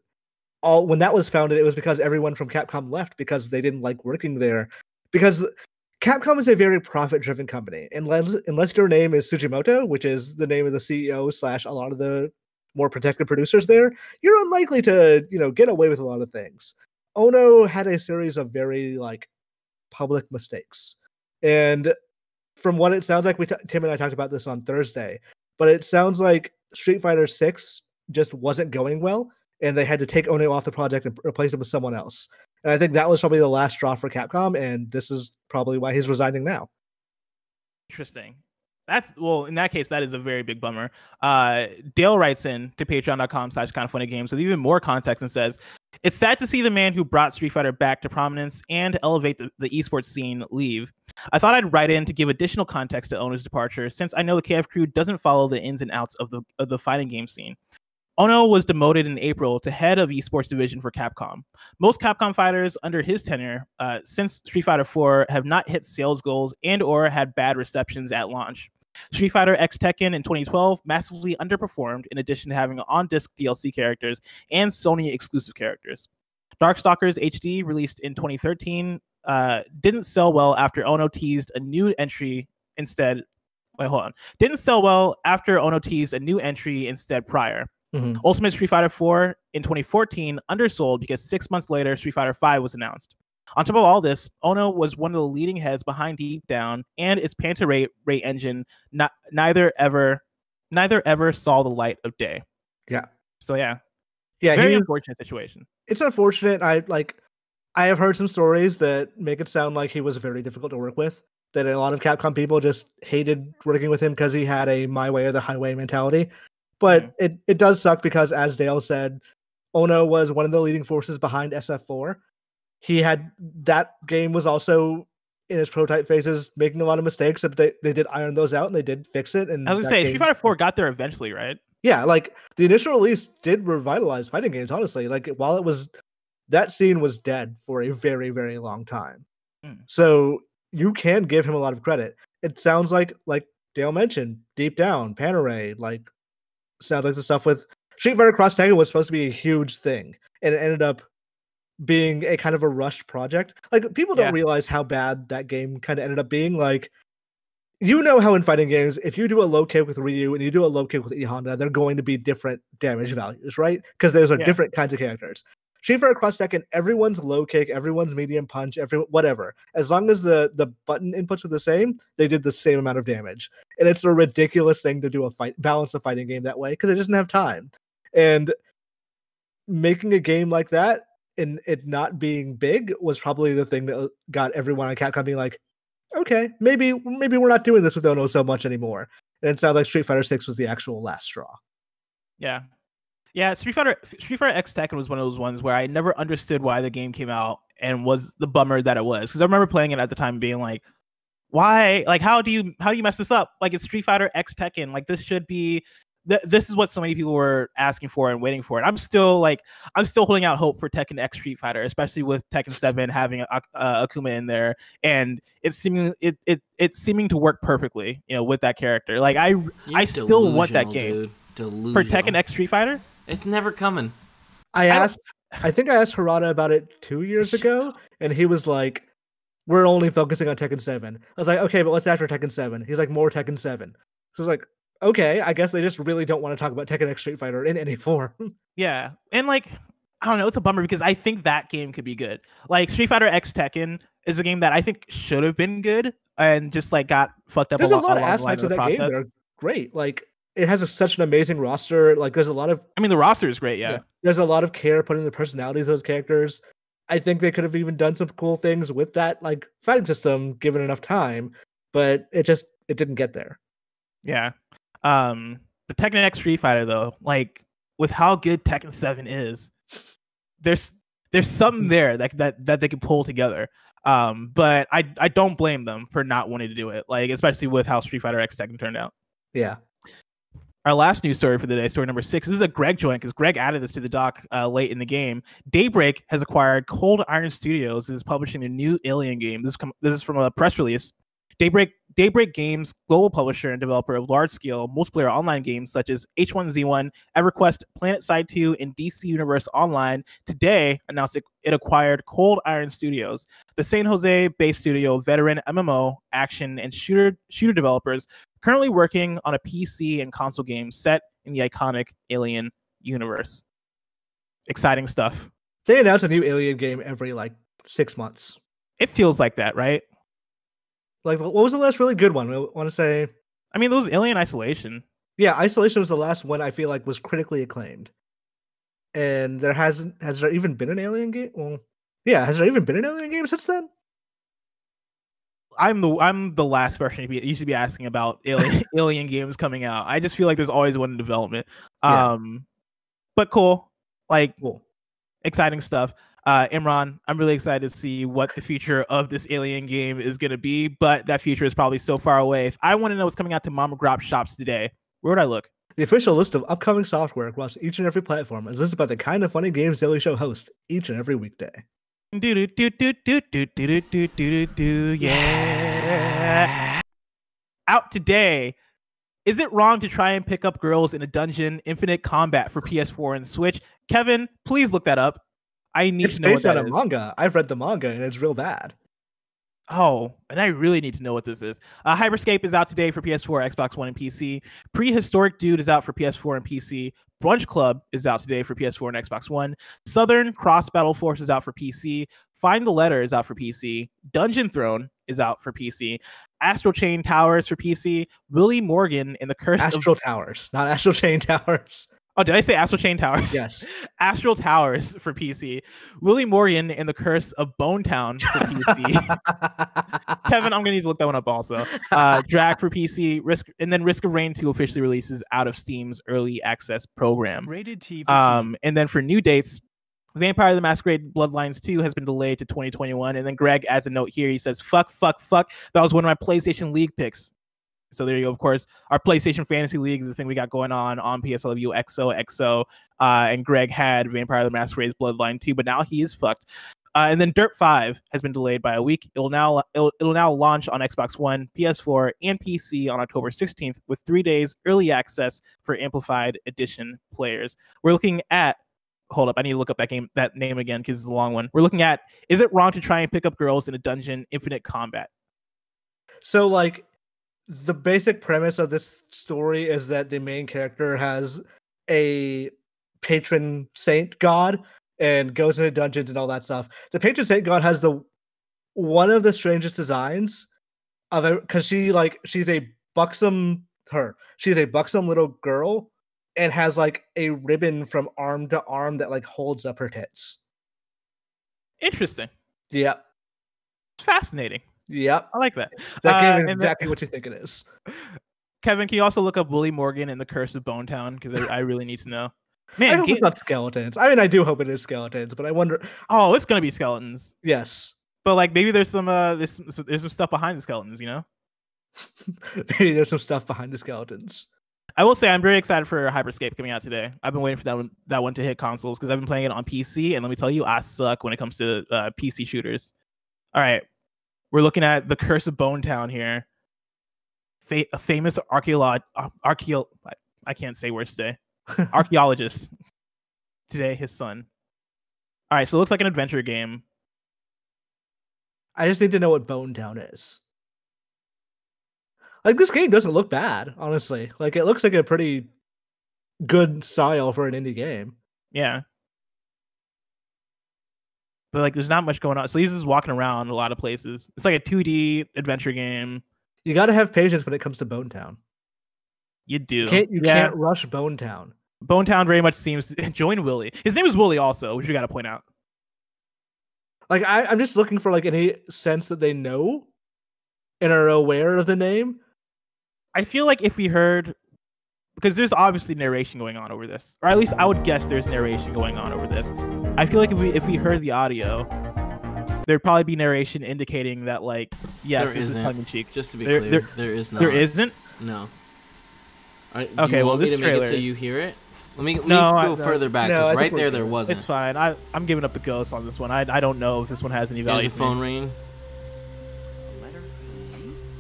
Speaker 2: that was founded, it was because everyone from Capcom left because they didn't like working there. Because Capcom is a very profit-driven company. Unless your name is Tsujimoto, which is the name of the CEO / a lot of the more protected producers there, you're unlikely to, get away with a lot of things. Ono had a series of very public mistakes. And from what it sounds like, Tim and I talked about this on Thursday, but it sounds like Street Fighter 6 just wasn't going well, and they had to take Ono off the project and replace him with someone else. And I think that was probably the last straw for Capcom, and this is probably why he's resigning now.
Speaker 1: Interesting. In that case, that is a very big bummer. Dale writes in to patreon.com/kindoffunnygames with even more context and says, it's sad to see the man who brought Street Fighter back to prominence and elevate the esports scene leave. I thought I'd write in to give additional context to Ono's departure, since I know the KF crew doesn't follow the ins and outs of the fighting game scene. Ono was demoted in April to head of esports division for Capcom. Most Capcom fighters under his tenure since Street Fighter IV have not hit sales goals and or had bad receptions at launch. Street Fighter X Tekken in 2012 massively underperformed, in addition to having on-disc DLC characters and Sony exclusive characters. Darkstalkers HD, released in 2013, didn't sell well after Ono teased a new entry instead. Didn't sell well after Ono teased a new entry instead prior. Mm-hmm. Ultimate Street Fighter 4 in 2014 undersold because 6 months later, Street Fighter 5 was announced. On top of all this, Ono was one of the leading heads behind Deep Down, and its Panta Rate engine neither ever saw the light of day.
Speaker 2: Yeah.
Speaker 1: So yeah, very unfortunate situation.
Speaker 2: It's unfortunate. I have heard some stories that make it sound like he was very difficult to work with. That a lot of Capcom people just hated working with him because he had a my way or the highway mentality. But it does suck because, as Dale said, Ono was one of the leading forces behind SF4. That game was also in its prototype phases making a lot of mistakes, but they did iron those out and they did fix it. And
Speaker 1: I was gonna say, Street Fighter 4 got there eventually, right?
Speaker 2: Yeah, the initial release did revitalize fighting games, honestly. While that scene was dead for a very, very long time. So you can give him a lot of credit. It sounds like Dale mentioned, Deep Down, Panaray, sounds like the stuff with Street Fighter Cross Tekken was supposed to be a huge thing, and it ended up being a kind of a rushed project. People don't realize how bad that game kind of ended up being. How in fighting games, if you do a low kick with Ryu and you do a low kick with E Honda, they're going to be different damage values, right? Because those are different kinds of characters. Street Fighter Cross Tekken, everyone's low kick, everyone's medium punch, whatever. As long as the button inputs were the same, they did the same amount of damage. And it's a ridiculous thing to do balance a fighting game that way because it doesn't have time. And making a game like that in it not being big was probably the thing that got everyone on Capcom being like, okay, maybe we're not doing this with Ono so much anymore. And it sounded like Street Fighter 6 was the actual last straw.
Speaker 1: Yeah. Yeah, Street Fighter X Tekken was one of those ones where I never understood why the game came out and was the bummer that it was. Because I remember playing it at the time being like, why? Like, how do you mess this up? Like, it's Street Fighter X Tekken. Like, this should be this is what so many people were asking for and waiting for. And I'm still holding out hope for Tekken X Street Fighter, especially with Tekken 7 having Akuma in there, and it's seeming to work perfectly, with that character. Like, I still want that game for Tekken X Street Fighter.
Speaker 3: It's never coming.
Speaker 2: I think I asked Harada about it 2 years ago, and he was like, we're only focusing on Tekken 7. I was like, okay, but what's after Tekken 7? He's like, more Tekken 7. So I was like, okay, I guess they just really don't want to talk about Tekken X Street Fighter in any form.
Speaker 1: Yeah, and like, I don't know, it's a bummer because I think that game could be good. Like, Street Fighter X Tekken is a game that I think should have been good and just like got fucked up.
Speaker 2: There's a lot of aspects of that game that are great. Like, it has such an amazing roster. Like, there's a lot of...
Speaker 1: I mean, the roster is great, yeah.
Speaker 2: There's a lot of care put in the personalities of those characters. I think they could have even done some cool things with that, like, fighting system, given enough time. But it didn't get there.
Speaker 1: Yeah. But Tekken X Street Fighter, though, like, with how good Tekken 7 is, there's something there that they can pull together. But I don't blame them for not wanting to do it, like, especially with how Street Fighter X Tekken turned out.
Speaker 2: Yeah.
Speaker 1: Our last news story for the day, story number 6. This is a Greg joint because Greg added this to the doc late in the game. Daybreak has acquired Cold Iron Studios and is publishing a new Alien game. This is from a press release. Daybreak Games, global publisher and developer of large-scale multiplayer online games such as H1Z1, EverQuest, PlanetSide 2, and DC Universe Online, today announced it acquired Cold Iron Studios, the San Jose-based studio of veteran MMO, action, and shooter developers currently working on a PC and console game set in the iconic Alien universe. Exciting stuff.
Speaker 2: They announce a new Alien game every, 6 months.
Speaker 1: It feels like that, right?
Speaker 2: Like, what was the last really good one? I want to say...
Speaker 1: I mean, there was Alien Isolation.
Speaker 2: Yeah, Isolation was the last one I feel like was critically acclaimed. And has there even been an Alien game? Well, yeah, has there even been an Alien game since then?
Speaker 1: I'm the last person you should be asking about Alien games coming out. I just feel like there's always one in development.
Speaker 2: Yeah.
Speaker 1: But cool.
Speaker 2: Cool.
Speaker 1: Exciting stuff. Imran, I'm really excited to see what the future of this Alien game is going to be, but that future is probably so far away. If I want to know what's coming out to Mama Grop shops today, where would I look?
Speaker 2: The official list of upcoming software across each and every platform is listed by the kind of funny games Daily Show hosts each and every weekday.
Speaker 1: Yeah. Out today. Is it wrong to try and pick up girls in a dungeon? Infinite Combat for PS4 and Switch. Kevin, please look that up. I need to know what that is.
Speaker 2: It's based on a manga. I've read the manga and it's real bad.
Speaker 1: Oh, and I really need to know what this is. Hyperscape is out today for PS4, Xbox One, and PC. Prehistoric Dude is out for PS4 and PC. Brunch Club is out today for PS4 and Xbox One. Southern Cross Battle Force is out for PC. Find the Letter is out for PC. Dungeon Throne is out for PC. Astral Chain Towers for PC. Willie Morgan in the Curse
Speaker 2: Astral Towers, not Astral Chain Towers.
Speaker 1: Oh, did I say Astral Chain Towers?
Speaker 2: Yes.
Speaker 1: Astral Towers for PC. Willie Morgan and the Curse of Bonetown for PC. Kevin, I'm going to need to look that one up also. Drag for PC. Risk of Rain 2 officially releases out of Steam's early access program.
Speaker 4: Rated TV.
Speaker 1: And then for new dates, Vampire the Masquerade Bloodlines 2 has been delayed to 2021. And then Greg adds a note here. He says, fuck. That was one of my PlayStation League picks. So there you go. Of course, our PlayStation Fantasy League is this thing we got going on PSLW XO. And Greg had Vampire the Masquerade's Bloodline 2, but now he is fucked. And then Dirt 5 has been delayed by a week. It'll now launch on Xbox One, PS4, and PC on October 16th with 3 days early access for Amplified Edition players. We're looking at... Hold up, I need to look up that name again because it's a long one. We're looking at, is it wrong to try and pick up girls in a dungeon? Infinite Combat.
Speaker 2: So, the basic premise of this story is that the main character has a patron saint god and goes into dungeons and all that stuff. The patron saint god has one of the strangest designs of it because she's a buxom little girl and has a ribbon from arm to arm that holds up her tits.
Speaker 1: Interesting.
Speaker 2: Yep.
Speaker 1: It's fascinating.
Speaker 2: Yep.
Speaker 1: I like that.
Speaker 2: That game is
Speaker 1: and
Speaker 2: exactly what you think it is.
Speaker 1: Kevin, can you also look up Willie Morgan and the Curse of Bone Town? Because I really need to know.
Speaker 2: I
Speaker 1: Man,
Speaker 2: hope it's not skeletons. I mean, I do hope it is skeletons, but I wonder.
Speaker 1: oh, it's gonna be skeletons.
Speaker 2: Yes.
Speaker 1: But like maybe there's some there's some stuff behind the skeletons, you know?
Speaker 2: Maybe there's some stuff behind the skeletons.
Speaker 1: I will say I'm very excited for Hyperscape coming out today. I've been waiting for that one to hit consoles because I've been playing it on PC, and let me tell you, I suck when it comes to PC shooters. All right, we're looking at the Curse of Bone Town here. A famous I can't say words today. Archaeologist. Today, his son. All right, so it looks like an adventure game.
Speaker 2: I just need to know what Bone Town is. Like, this game doesn't look bad, honestly. Like, it looks like a pretty good style for an indie game.
Speaker 1: Yeah. But like, there's not much going on. So he's just walking around a lot of places. It's like a 2D adventure game.
Speaker 2: You got to have patience when it comes to Bone Town.
Speaker 1: You do.
Speaker 2: You can't rush Bone Town.
Speaker 1: Bone Town very much seems to join Willie. His name is Willie also, which you got to point out.
Speaker 2: Like, I'm just looking for like any sense that they know and are aware of the name.
Speaker 1: I feel like if we heard, because there's obviously narration going on over this, or at least I would guess there's narration going on over this. I feel like if we heard the audio, there'd probably be narration indicating that, like, yes, this is tongue in cheek.
Speaker 3: Just to be clear, there is not.
Speaker 1: There isn't?
Speaker 3: No. Right,
Speaker 1: okay, well, this trailer.
Speaker 3: Make it so you hear it. Let me go further back, because right there wasn't.
Speaker 1: It's fine. I'm giving up the ghost on this one. I don't know if this one has any value.
Speaker 3: There's a phone ringing.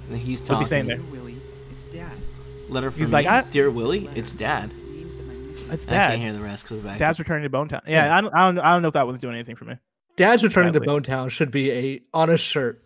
Speaker 3: And he's talking.
Speaker 1: What's he saying there?
Speaker 3: Letter from
Speaker 1: he's
Speaker 3: me.
Speaker 1: Like,
Speaker 3: Dear Willie, it's Dad.
Speaker 1: It's Dad.
Speaker 3: I can't hear the rest because back.
Speaker 1: Dad's returning to Bone Town. Yeah, I don't know if that one's doing anything for me.
Speaker 2: Dad's returning to Bone Town should be on a shirt.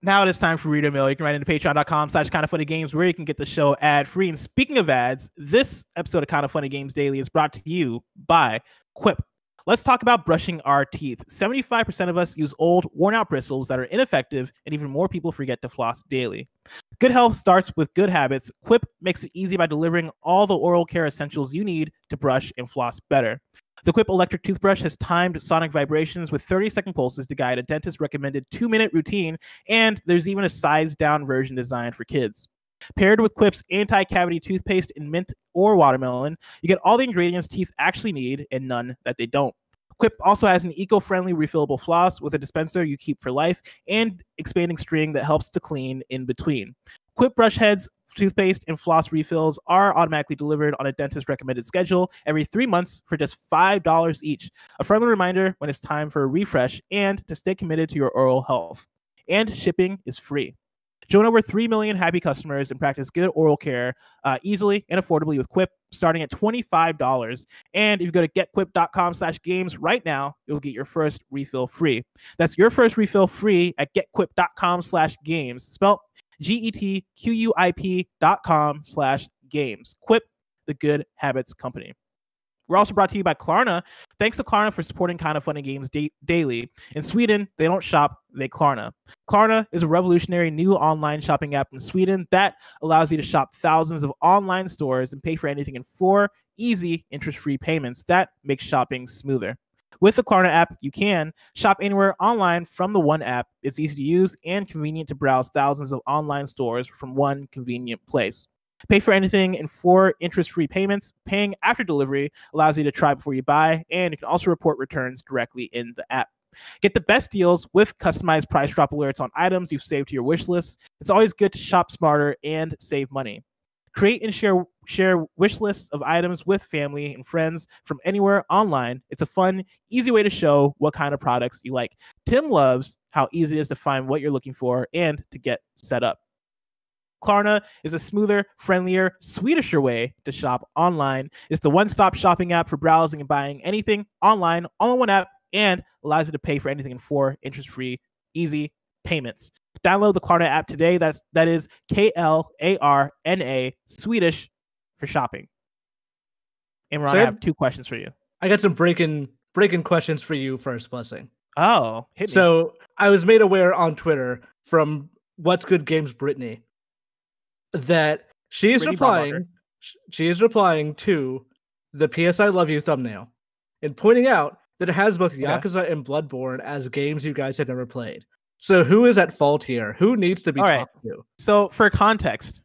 Speaker 1: Now it is time for Reader Mail. You can write into patreon.com/kindoffunnygames where you can get the show ad-free. And speaking of ads, this episode of Kind of Funny Games Daily is brought to you by QUIP. Let's talk about brushing our teeth. 75% of us use old, worn-out bristles that are ineffective, and even more people forget to floss daily. Good health starts with good habits. QUIP makes it easy by delivering all the oral care essentials you need to brush and floss better. The QUIP electric toothbrush has timed sonic vibrations with 30-second pulses to guide a dentist-recommended 2-minute routine, and there's even a sized-down version designed for kids. Paired with QUIP's anti-cavity toothpaste in mint or watermelon, you get all the ingredients teeth actually need and none that they don't. QUIP also has an eco-friendly refillable floss with a dispenser you keep for life and expanding string that helps to clean in between. QUIP brush heads, toothpaste, and floss refills are automatically delivered on a dentist-recommended schedule every 3 months for just $5 each. A friendly reminder when it's time for a refresh and to stay committed to your oral health. And shipping is free. Join over 3 million happy customers and practice good oral care easily and affordably with QUIP, starting at $25. And if you go to getquip.com/games right now, you'll get your first refill free. That's your first refill free at getquip.com/games, spelled GETQUIP.com/games. QUIP, the good habits company. We're also brought to you by KLARNA. Thanks to KLARNA for supporting Kind of Funny Games daily. In Sweden, they don't shop, they KLARNA. KLARNA is a revolutionary new online shopping app in Sweden that allows you to shop thousands of online stores and pay for anything in 4 easy interest-free payments that make shopping smoother. With the KLARNA app, you can shop anywhere online from the one app. It's easy to use and convenient to browse thousands of online stores from one convenient place. Pay for anything in 4 interest-free payments. Paying after delivery allows you to try before you buy, and you can also report returns directly in the app. Get the best deals with customized price drop alerts on items you've saved to your wish list. It's always good to shop smarter and save money. Create and share wish lists of items with family and friends from anywhere online. It's a fun, easy way to show what kind of products you like. Tim loves how easy it is to find what you're looking for and to get set up. KLARNA is a smoother, friendlier, Swedisher way to shop online. It's the one-stop shopping app for browsing and buying anything online, all in one app, and allows you to pay for anything in 4 interest-free, easy payments. Download the KLARNA app today. That is KLARNA, Swedish for shopping. Imran, I have 2 questions for you.
Speaker 2: I got some breaking questions for you first, Blessing.
Speaker 1: Oh, hit me.
Speaker 2: So I was made aware on Twitter from What's Good Games Brittany that she is replying to the PS I Love You thumbnail and pointing out that it has both Yakuza and Bloodborne as games you guys had never played. So who is at fault here? Who needs to be talked to?
Speaker 1: So for context,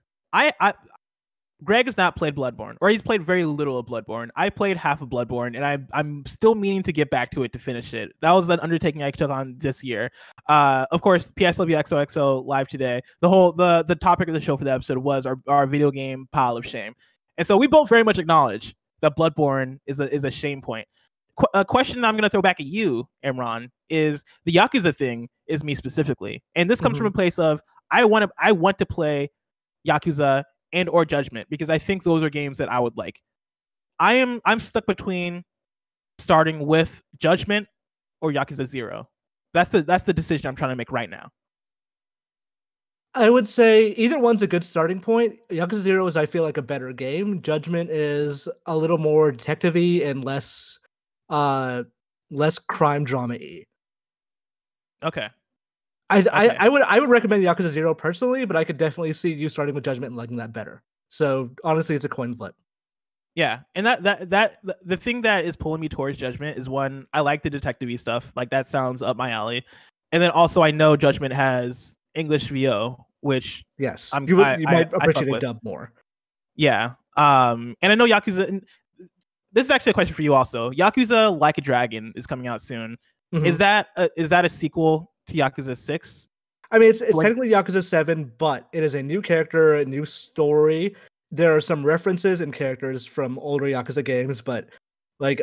Speaker 1: Greg has not played Bloodborne, or he's played very little of Bloodborne. I played half of Bloodborne, and I'm still meaning to get back to it to finish it. That was an undertaking I took on this year. Of course, PSW XOXO live today. The topic of the show for the episode was our video game pile of shame, and so we both very much acknowledge that Bloodborne is a shame point. A question I'm going to throw back at you, Imran, is the Yakuza thing is me specifically, and this comes from a place of I want to play Yakuza and or Judgment, because I think those are games that I would like. I'm stuck between starting with Judgment or Yakuza 0. That's the decision I'm trying to make right now.
Speaker 2: I would say either one's a good starting point. Yakuza 0 is, I feel like, a better game. Judgment is a little more detective-y and less crime drama-y.
Speaker 1: Okay.
Speaker 2: I would recommend Yakuza 0 personally, but I could definitely see you starting with Judgment and liking that better. So honestly, it's a coin flip.
Speaker 1: Yeah, and the thing that is pulling me towards Judgment is, one, I like the detective-y stuff. Like, that sounds up my alley. And then also I know Judgment has English VO, which
Speaker 2: yes, you might appreciate a dub more.
Speaker 1: Yeah. And I know Yakuza, and this is actually a question for you also. Yakuza Like a Dragon is coming out soon. Mm-hmm. Is that a sequel to Yakuza 6?
Speaker 2: I mean, it's technically Yakuza 7, but it is a new character, a new story. There are some references and characters from older Yakuza games, but like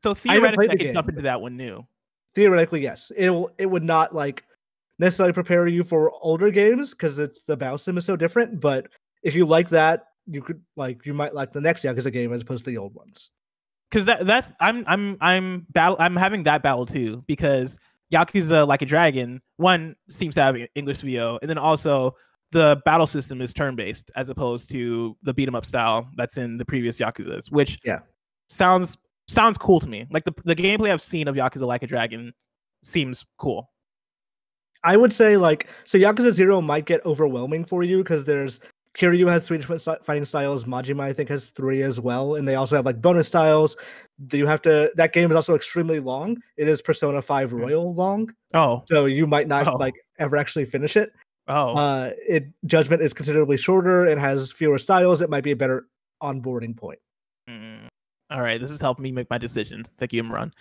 Speaker 1: so theoretically I can jump into that one new.
Speaker 2: Theoretically, yes. It would not like necessarily prepare you for older games because the battle system is so different. But if you like that, you might like the next Yakuza game as opposed to the old ones.
Speaker 1: Because I'm having that battle too, because Yakuza Like a Dragon, one, seems to have English VO, and then also the battle system is turn-based as opposed to the beat-em-up style that's in the previous Yakuzas, which sounds cool to me. Like the gameplay I've seen of Yakuza Like a Dragon seems cool.
Speaker 2: I would say so Yakuza 0 might get overwhelming for you because Kiryu has 3 different fighting styles. Majima, I think, has 3 as well, and they also have bonus styles. That game is also extremely long. It is Persona 5 Royal long.
Speaker 1: Oh,
Speaker 2: so you might not ever actually finish it.
Speaker 1: Oh,
Speaker 2: Judgment is considerably shorter and has fewer styles. It might be a better onboarding point.
Speaker 1: All right, this is helping me make my decision. Thank you, Imran.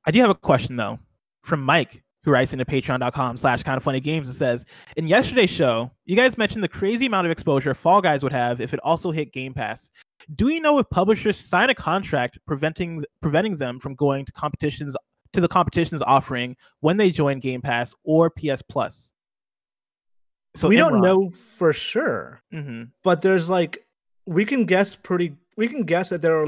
Speaker 1: I do have a question though from Mike, who writes into patreon.com/kindoffunnygames and says, in yesterday's show, you guys mentioned the crazy amount of exposure Fall Guys would have if it also hit Game Pass. Do we know if publishers sign a contract preventing them from going to the competition's offering when they join Game Pass or PS Plus? So
Speaker 2: we don't know for sure, but there's we can guess that there are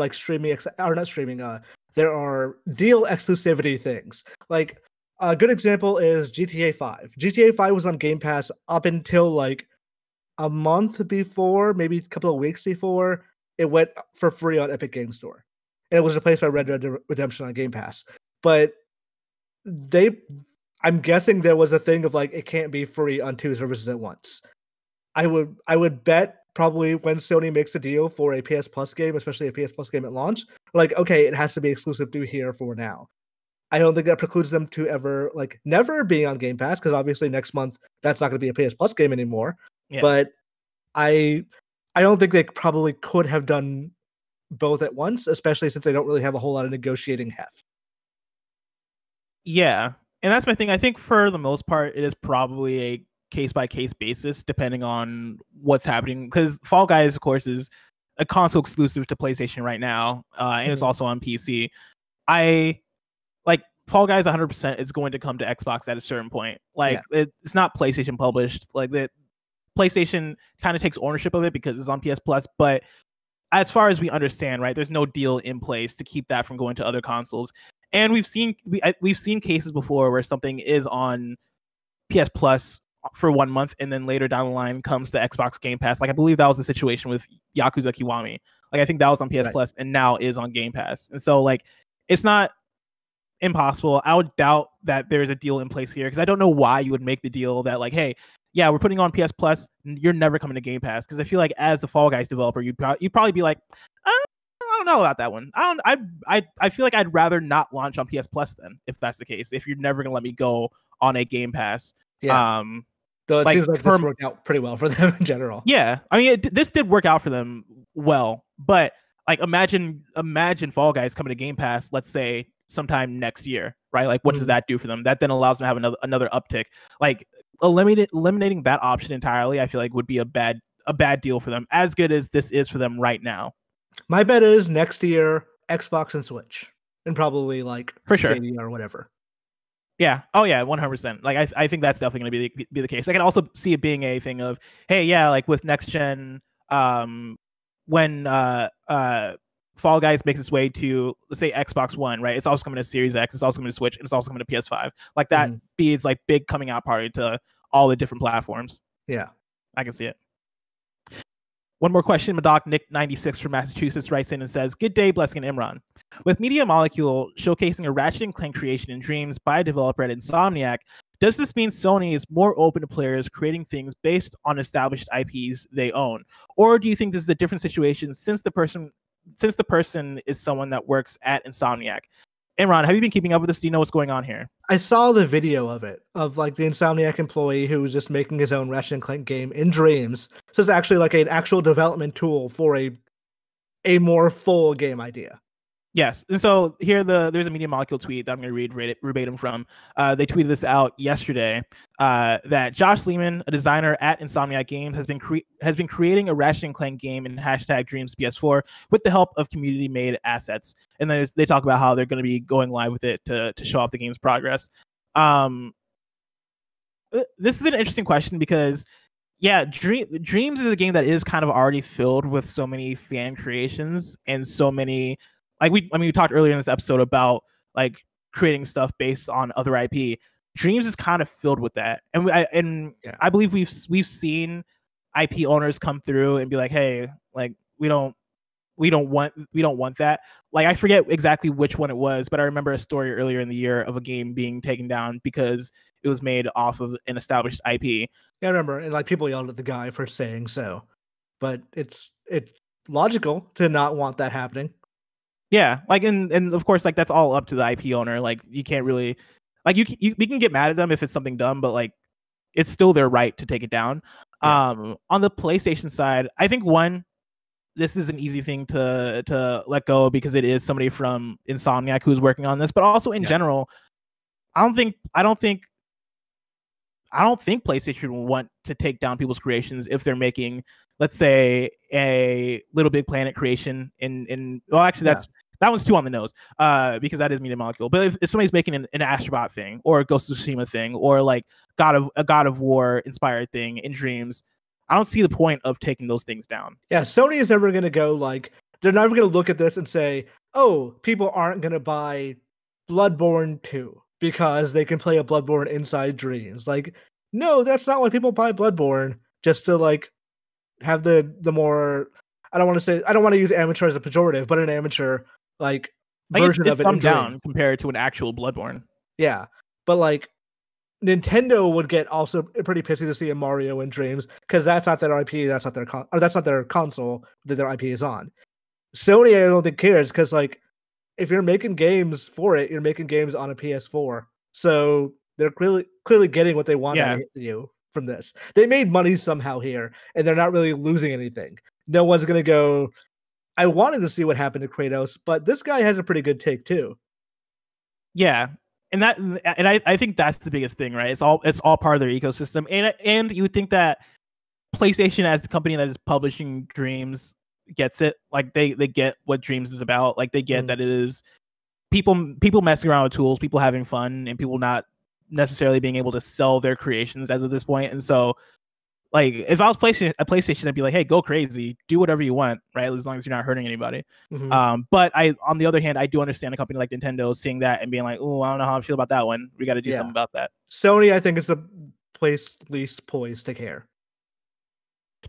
Speaker 2: there are deal exclusivity things. Like a good example is GTA 5. GTA 5 was on Game Pass up until a month before, maybe a couple of weeks before it went for free on Epic Game Store, and it was replaced by Red Dead Redemption on Game Pass. But I'm guessing there was a thing of it can't be free on 2 services at once. I would bet probably when Sony makes a deal for a PS Plus game, especially a PS Plus game at launch, okay, it has to be exclusive to here for now. I don't think that precludes them to ever never being on Game Pass, because obviously next month that's not going to be a PS Plus game anymore. Yeah. But I don't think they probably could have done both at once, especially since they don't really have a whole lot of negotiating heft.
Speaker 1: Yeah. And that's my thing. I think for the most part, it is probably a case-by-case basis, depending on what's happening. Because Fall Guys, of course, is a console exclusive to PlayStation right now, and it's also on PC. Fall Guys 100% is going to come to Xbox at a certain point. It's not PlayStation published. The PlayStation kind of takes ownership of it because it's on PS Plus, but as far as we understand, right, there's no deal in place to keep that from going to other consoles. And we've seen cases before where something is on PS Plus for 1 month and then later down the line comes to Xbox Game Pass. I believe that was the situation with Yakuza Kiwami. I think that was on PS Plus and now is on Game Pass. And so it's not impossible. I would doubt that there's a deal in place here, because I don't know why you would make the deal that hey, yeah, we're putting on PS Plus, you're never coming to Game Pass. Because I feel as the Fall Guys developer, you'd probably be I don't know about that one. I feel like I'd rather not launch on PS Plus then, if that's the case. If you're never gonna let me go on a Game Pass.
Speaker 2: Yeah. Though it seems like this worked out pretty well for them in general.
Speaker 1: Yeah, I mean, this did work out for them well, but like imagine Fall Guys coming to Game Pass, let's say sometime next year, right? Like, what does that do for them? That then allows them to have another uptick. Like eliminating that option entirely, I feel like would be a bad deal for them. As good as this is for them right now.
Speaker 2: My bet is next year Xbox and Switch, and probably like
Speaker 1: for
Speaker 2: Stadia
Speaker 1: sure
Speaker 2: or whatever.
Speaker 1: Yeah. Oh yeah. 100%. Like I think that's definitely going to be the case. I can also see it being a thing of, hey, yeah, like with next gen, when Fall Guys makes its way to, let's say, Xbox One, right? It's also coming to Series X. It's also coming to Switch, and it's also coming to PS5. Like that be its like big coming out party to all the different platforms.
Speaker 2: Yeah,
Speaker 1: I can see it. One more question. Madoc Nick 96 from Massachusetts writes in and says, "Good day, Blessing and Imran. With Media Molecule showcasing a Ratchet & Clank creation in Dreams by a developer at Insomniac, does this mean Sony is more open to players creating things based on established IPs they own? Or do you think this is a different situation since the person is someone that works at Insomniac?" Imran, have you been keeping up with this? Do you know what's going on here?
Speaker 2: I saw the video of it, of like the Insomniac employee who was just making his own Ratchet & Clank game in Dreams. So it's actually like an actual development tool for a more full game idea.
Speaker 1: Yes, and so here there's a Media Molecule tweet that I'm going to read verbatim from. They tweeted this out yesterday that Josh Lehman, a designer at Insomniac Games, has been creating a Ratchet & Clank game in #Dreams PS4 with the help of community-made assets. And then they talk about how they're going to be going live with it to show off the game's progress. This is an interesting question because, yeah, Dreams is a game that is kind of already filled with so many fan creations and so many. Like we talked earlier in this episode about like creating stuff based on other IP. Dreams is kind of filled with that, and I believe we've seen IP owners come through and be like, hey, like we don't want that. Like I forget exactly which one it was, but I remember a story earlier in the year of a game being taken down because it was made off of an established IP.
Speaker 2: Yeah, I remember, and like people yelled at the guy for saying so, but it's logical to not want that happening.
Speaker 1: Yeah, like and of course, like that's all up to the IP owner. Like you can't really, like we can get mad at them if it's something dumb, but like it's still their right to take it down. Yeah. On the PlayStation side, I think this is an easy thing to let go because it is somebody from Insomniac who's working on this, but also in general, I don't think PlayStation will want to take down people's creations if they're making, let's say, a Little Big Planet creation well, actually that one's too on the nose because that is Media Molecule. But if somebody's making an Astrobot thing or a Ghost of Tsushima thing or like a God of War inspired thing in Dreams, I don't see the point of taking those things down.
Speaker 2: Yeah, Sony is never going to go like, they're never going to look at this and say, oh, people aren't going to buy Bloodborne 2 because they can play a Bloodborne inside Dreams. Like, no, that's not why people buy Bloodborne, just to like have the more, I don't want to use amateur as a pejorative, but an amateur like version
Speaker 1: it's
Speaker 2: of it.
Speaker 1: Dumbed down compared to an actual Bloodborne.
Speaker 2: Yeah, but like Nintendo would get also pretty pissy to see a Mario in Dreams because that's not their IP, that's not their console that their IP is on. Sony, I don't think cares because like if you're making games for it, you're making games on a PS4, so they're clearly getting what they want out of you from this. They made money somehow here, and they're not really losing anything. No one's gonna go, I wanted to see what happened to Kratos, but this guy has a pretty good take too.
Speaker 1: Yeah. And I think that's the biggest thing, right? It's all part of their ecosystem. And you would think that PlayStation, as the company that is publishing Dreams, gets it. Like they get what Dreams is about. Like they get that it is people messing around with tools, people having fun, and people not necessarily being able to sell their creations as of this point. And so, like, if I was PlayStation, I'd be like, hey, go crazy, do whatever you want, right? As long as you're not hurting anybody. But on the other hand, I do understand a company like Nintendo seeing that and being like, oh, I don't know how I feel about that one. We got to do something about that.
Speaker 2: Sony, I think, is the place least poised to care.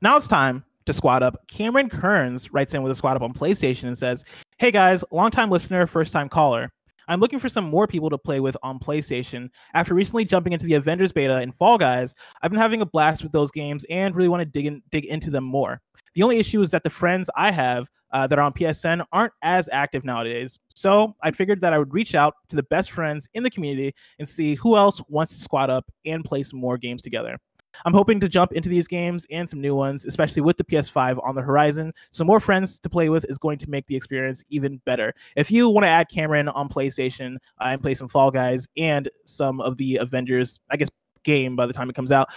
Speaker 1: Now it's time to squad up. Cameron Kearns writes in with a squad up on PlayStation and says, hey guys, long-time listener, first-time caller. I'm looking for some more people to play with on PlayStation. After recently jumping into the Avengers beta and Fall Guys, I've been having a blast with those games and really want to dig into them more. The only issue is that the friends I have that are on PSN aren't as active nowadays. So I figured that I would reach out to the best friends in the community and see who else wants to squad up and play some more games together. I'm hoping to jump into these games and some new ones, especially with the PS5 on the horizon. So more friends to play with is going to make the experience even better. If you want to add Cameron on PlayStation and play some Fall Guys and some of the Avengers, I guess, game by the time it comes out,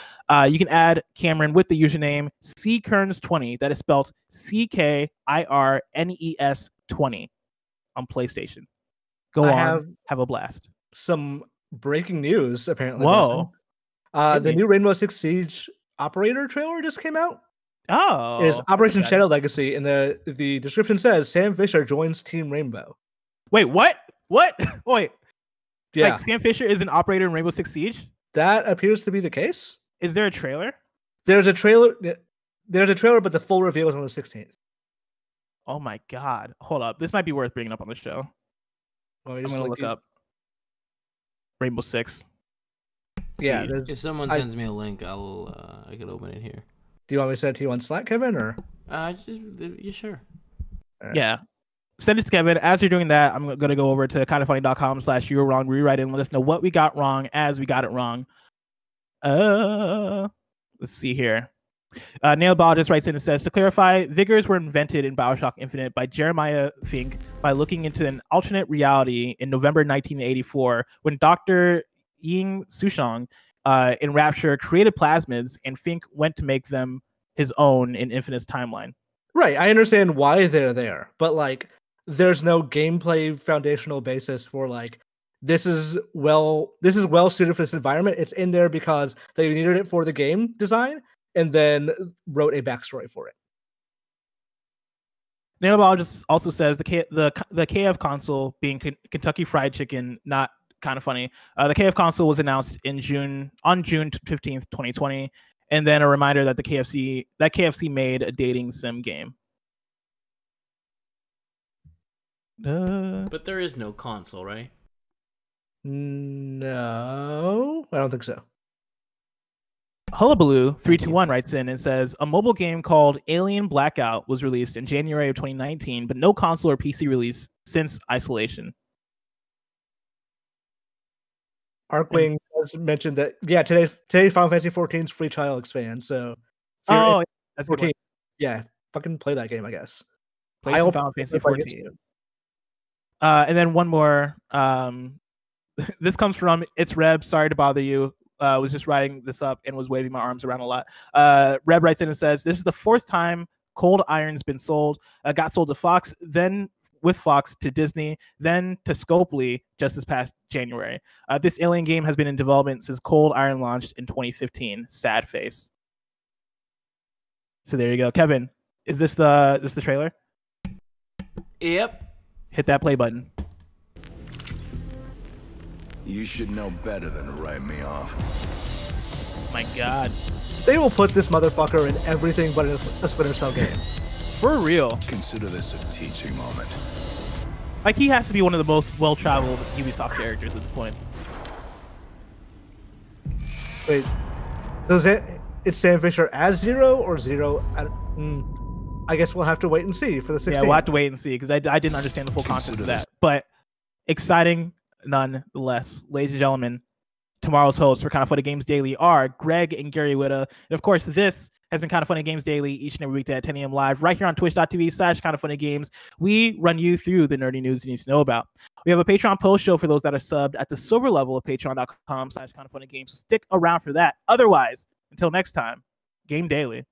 Speaker 1: you can add Cameron with the username Kirnes20. That is spelled CKIRNES 20 on PlayStation. Go on, have a blast.
Speaker 2: Some breaking news, apparently.
Speaker 1: Whoa.
Speaker 2: The new Rainbow Six Siege operator trailer just came out.
Speaker 1: Oh,
Speaker 2: it's Operation Shadow Legacy, and the description says Sam Fisher joins Team Rainbow.
Speaker 1: Wait, what? Wait.
Speaker 2: Yeah.
Speaker 1: Like Sam Fisher is an operator in Rainbow Six Siege?
Speaker 2: That appears to be the case.
Speaker 1: Is there a trailer?
Speaker 2: There's a trailer, but the full reveal is on the 16th.
Speaker 1: Oh my god. Hold up. This might be worth bringing up on the show.
Speaker 2: Well,
Speaker 1: I'm going to look up Rainbow Six.
Speaker 2: Yeah.
Speaker 3: If someone sends me a link, I can open it here.
Speaker 2: Do you want me to send it to you on Slack, Kevin, or?
Speaker 3: Yeah, sure.
Speaker 2: Right.
Speaker 1: Yeah. Send it to Kevin. As you're doing that, I'm going to go over to kindoffunny.com/youwrong, rewrite it, and let us know what we got wrong as we got it wrong. Let's see here. Nailball just writes in and says, to clarify, Vigors were invented in BioShock Infinite by Jeremiah Fink by looking into an alternate reality in November 1984 when Dr. Ying Sushong in Rapture created plasmids, and Fink went to make them his own in Infinite's timeline.
Speaker 2: Right, I understand why they're there, but like, there's no gameplay foundational basis for like, this is well suited for this environment. It's in there because they needed it for the game design, and then wrote a backstory for it.
Speaker 1: Nailball just also says the KF console being Kentucky Fried Chicken, not kind of funny. The KF console was announced on June 15th, 2020, and then a reminder that KFC made a dating sim game.
Speaker 3: But there is no console, right?
Speaker 2: No, I don't think so.
Speaker 1: Hullabaloo 321 writes in and says a mobile game called Alien Blackout was released in January of 2019, but no console or PC release since Isolation.
Speaker 2: Arkwing has mentioned that today Final Fantasy 14's free trial expands. So
Speaker 1: that's
Speaker 2: 14. Yeah, fucking play that game, I guess.
Speaker 1: Play some Final Fantasy 14. And then one more. This comes from It's Reb. Sorry to bother you. Was just writing this up and was waving my arms around a lot. Reb writes in and says, this is the fourth time Cold Iron's been sold. Got sold to Fox, then with Fox to Disney, then to Scopely just this past January. This Alien game has been in development since Cold Iron launched in 2015. Sad face. So there you go. Kevin, is this the trailer?
Speaker 3: Yep.
Speaker 1: Hit that play button.
Speaker 4: You should know better than to write me off.
Speaker 1: My God.
Speaker 2: They will put this motherfucker in everything but a Splinter Cell game.
Speaker 1: For real.
Speaker 4: Consider this a teaching moment.
Speaker 1: Like, he has to be one of the most well-traveled Ubisoft characters at this point.
Speaker 2: Wait, so it's Sam Fisher as Zero or Zero? I guess we'll have to wait and see for the 16th.
Speaker 1: Yeah, we'll have to wait and see, because I didn't understand the full concept of that. But exciting nonetheless. Ladies and gentlemen, tomorrow's hosts for Kind of Funny Games Daily are Greg and Gary Witta. And of course, this has been Kind of Funny Games Daily each and every weekday at 10 a.m. live right here on twitch.tv/kindoffunnygames. We run you through the nerdy news you need to know about. We have a Patreon post show for those that are subbed at the silver level of patreon.com/kindoffunnygames. So stick around for that. Otherwise, until next time, Game Daily.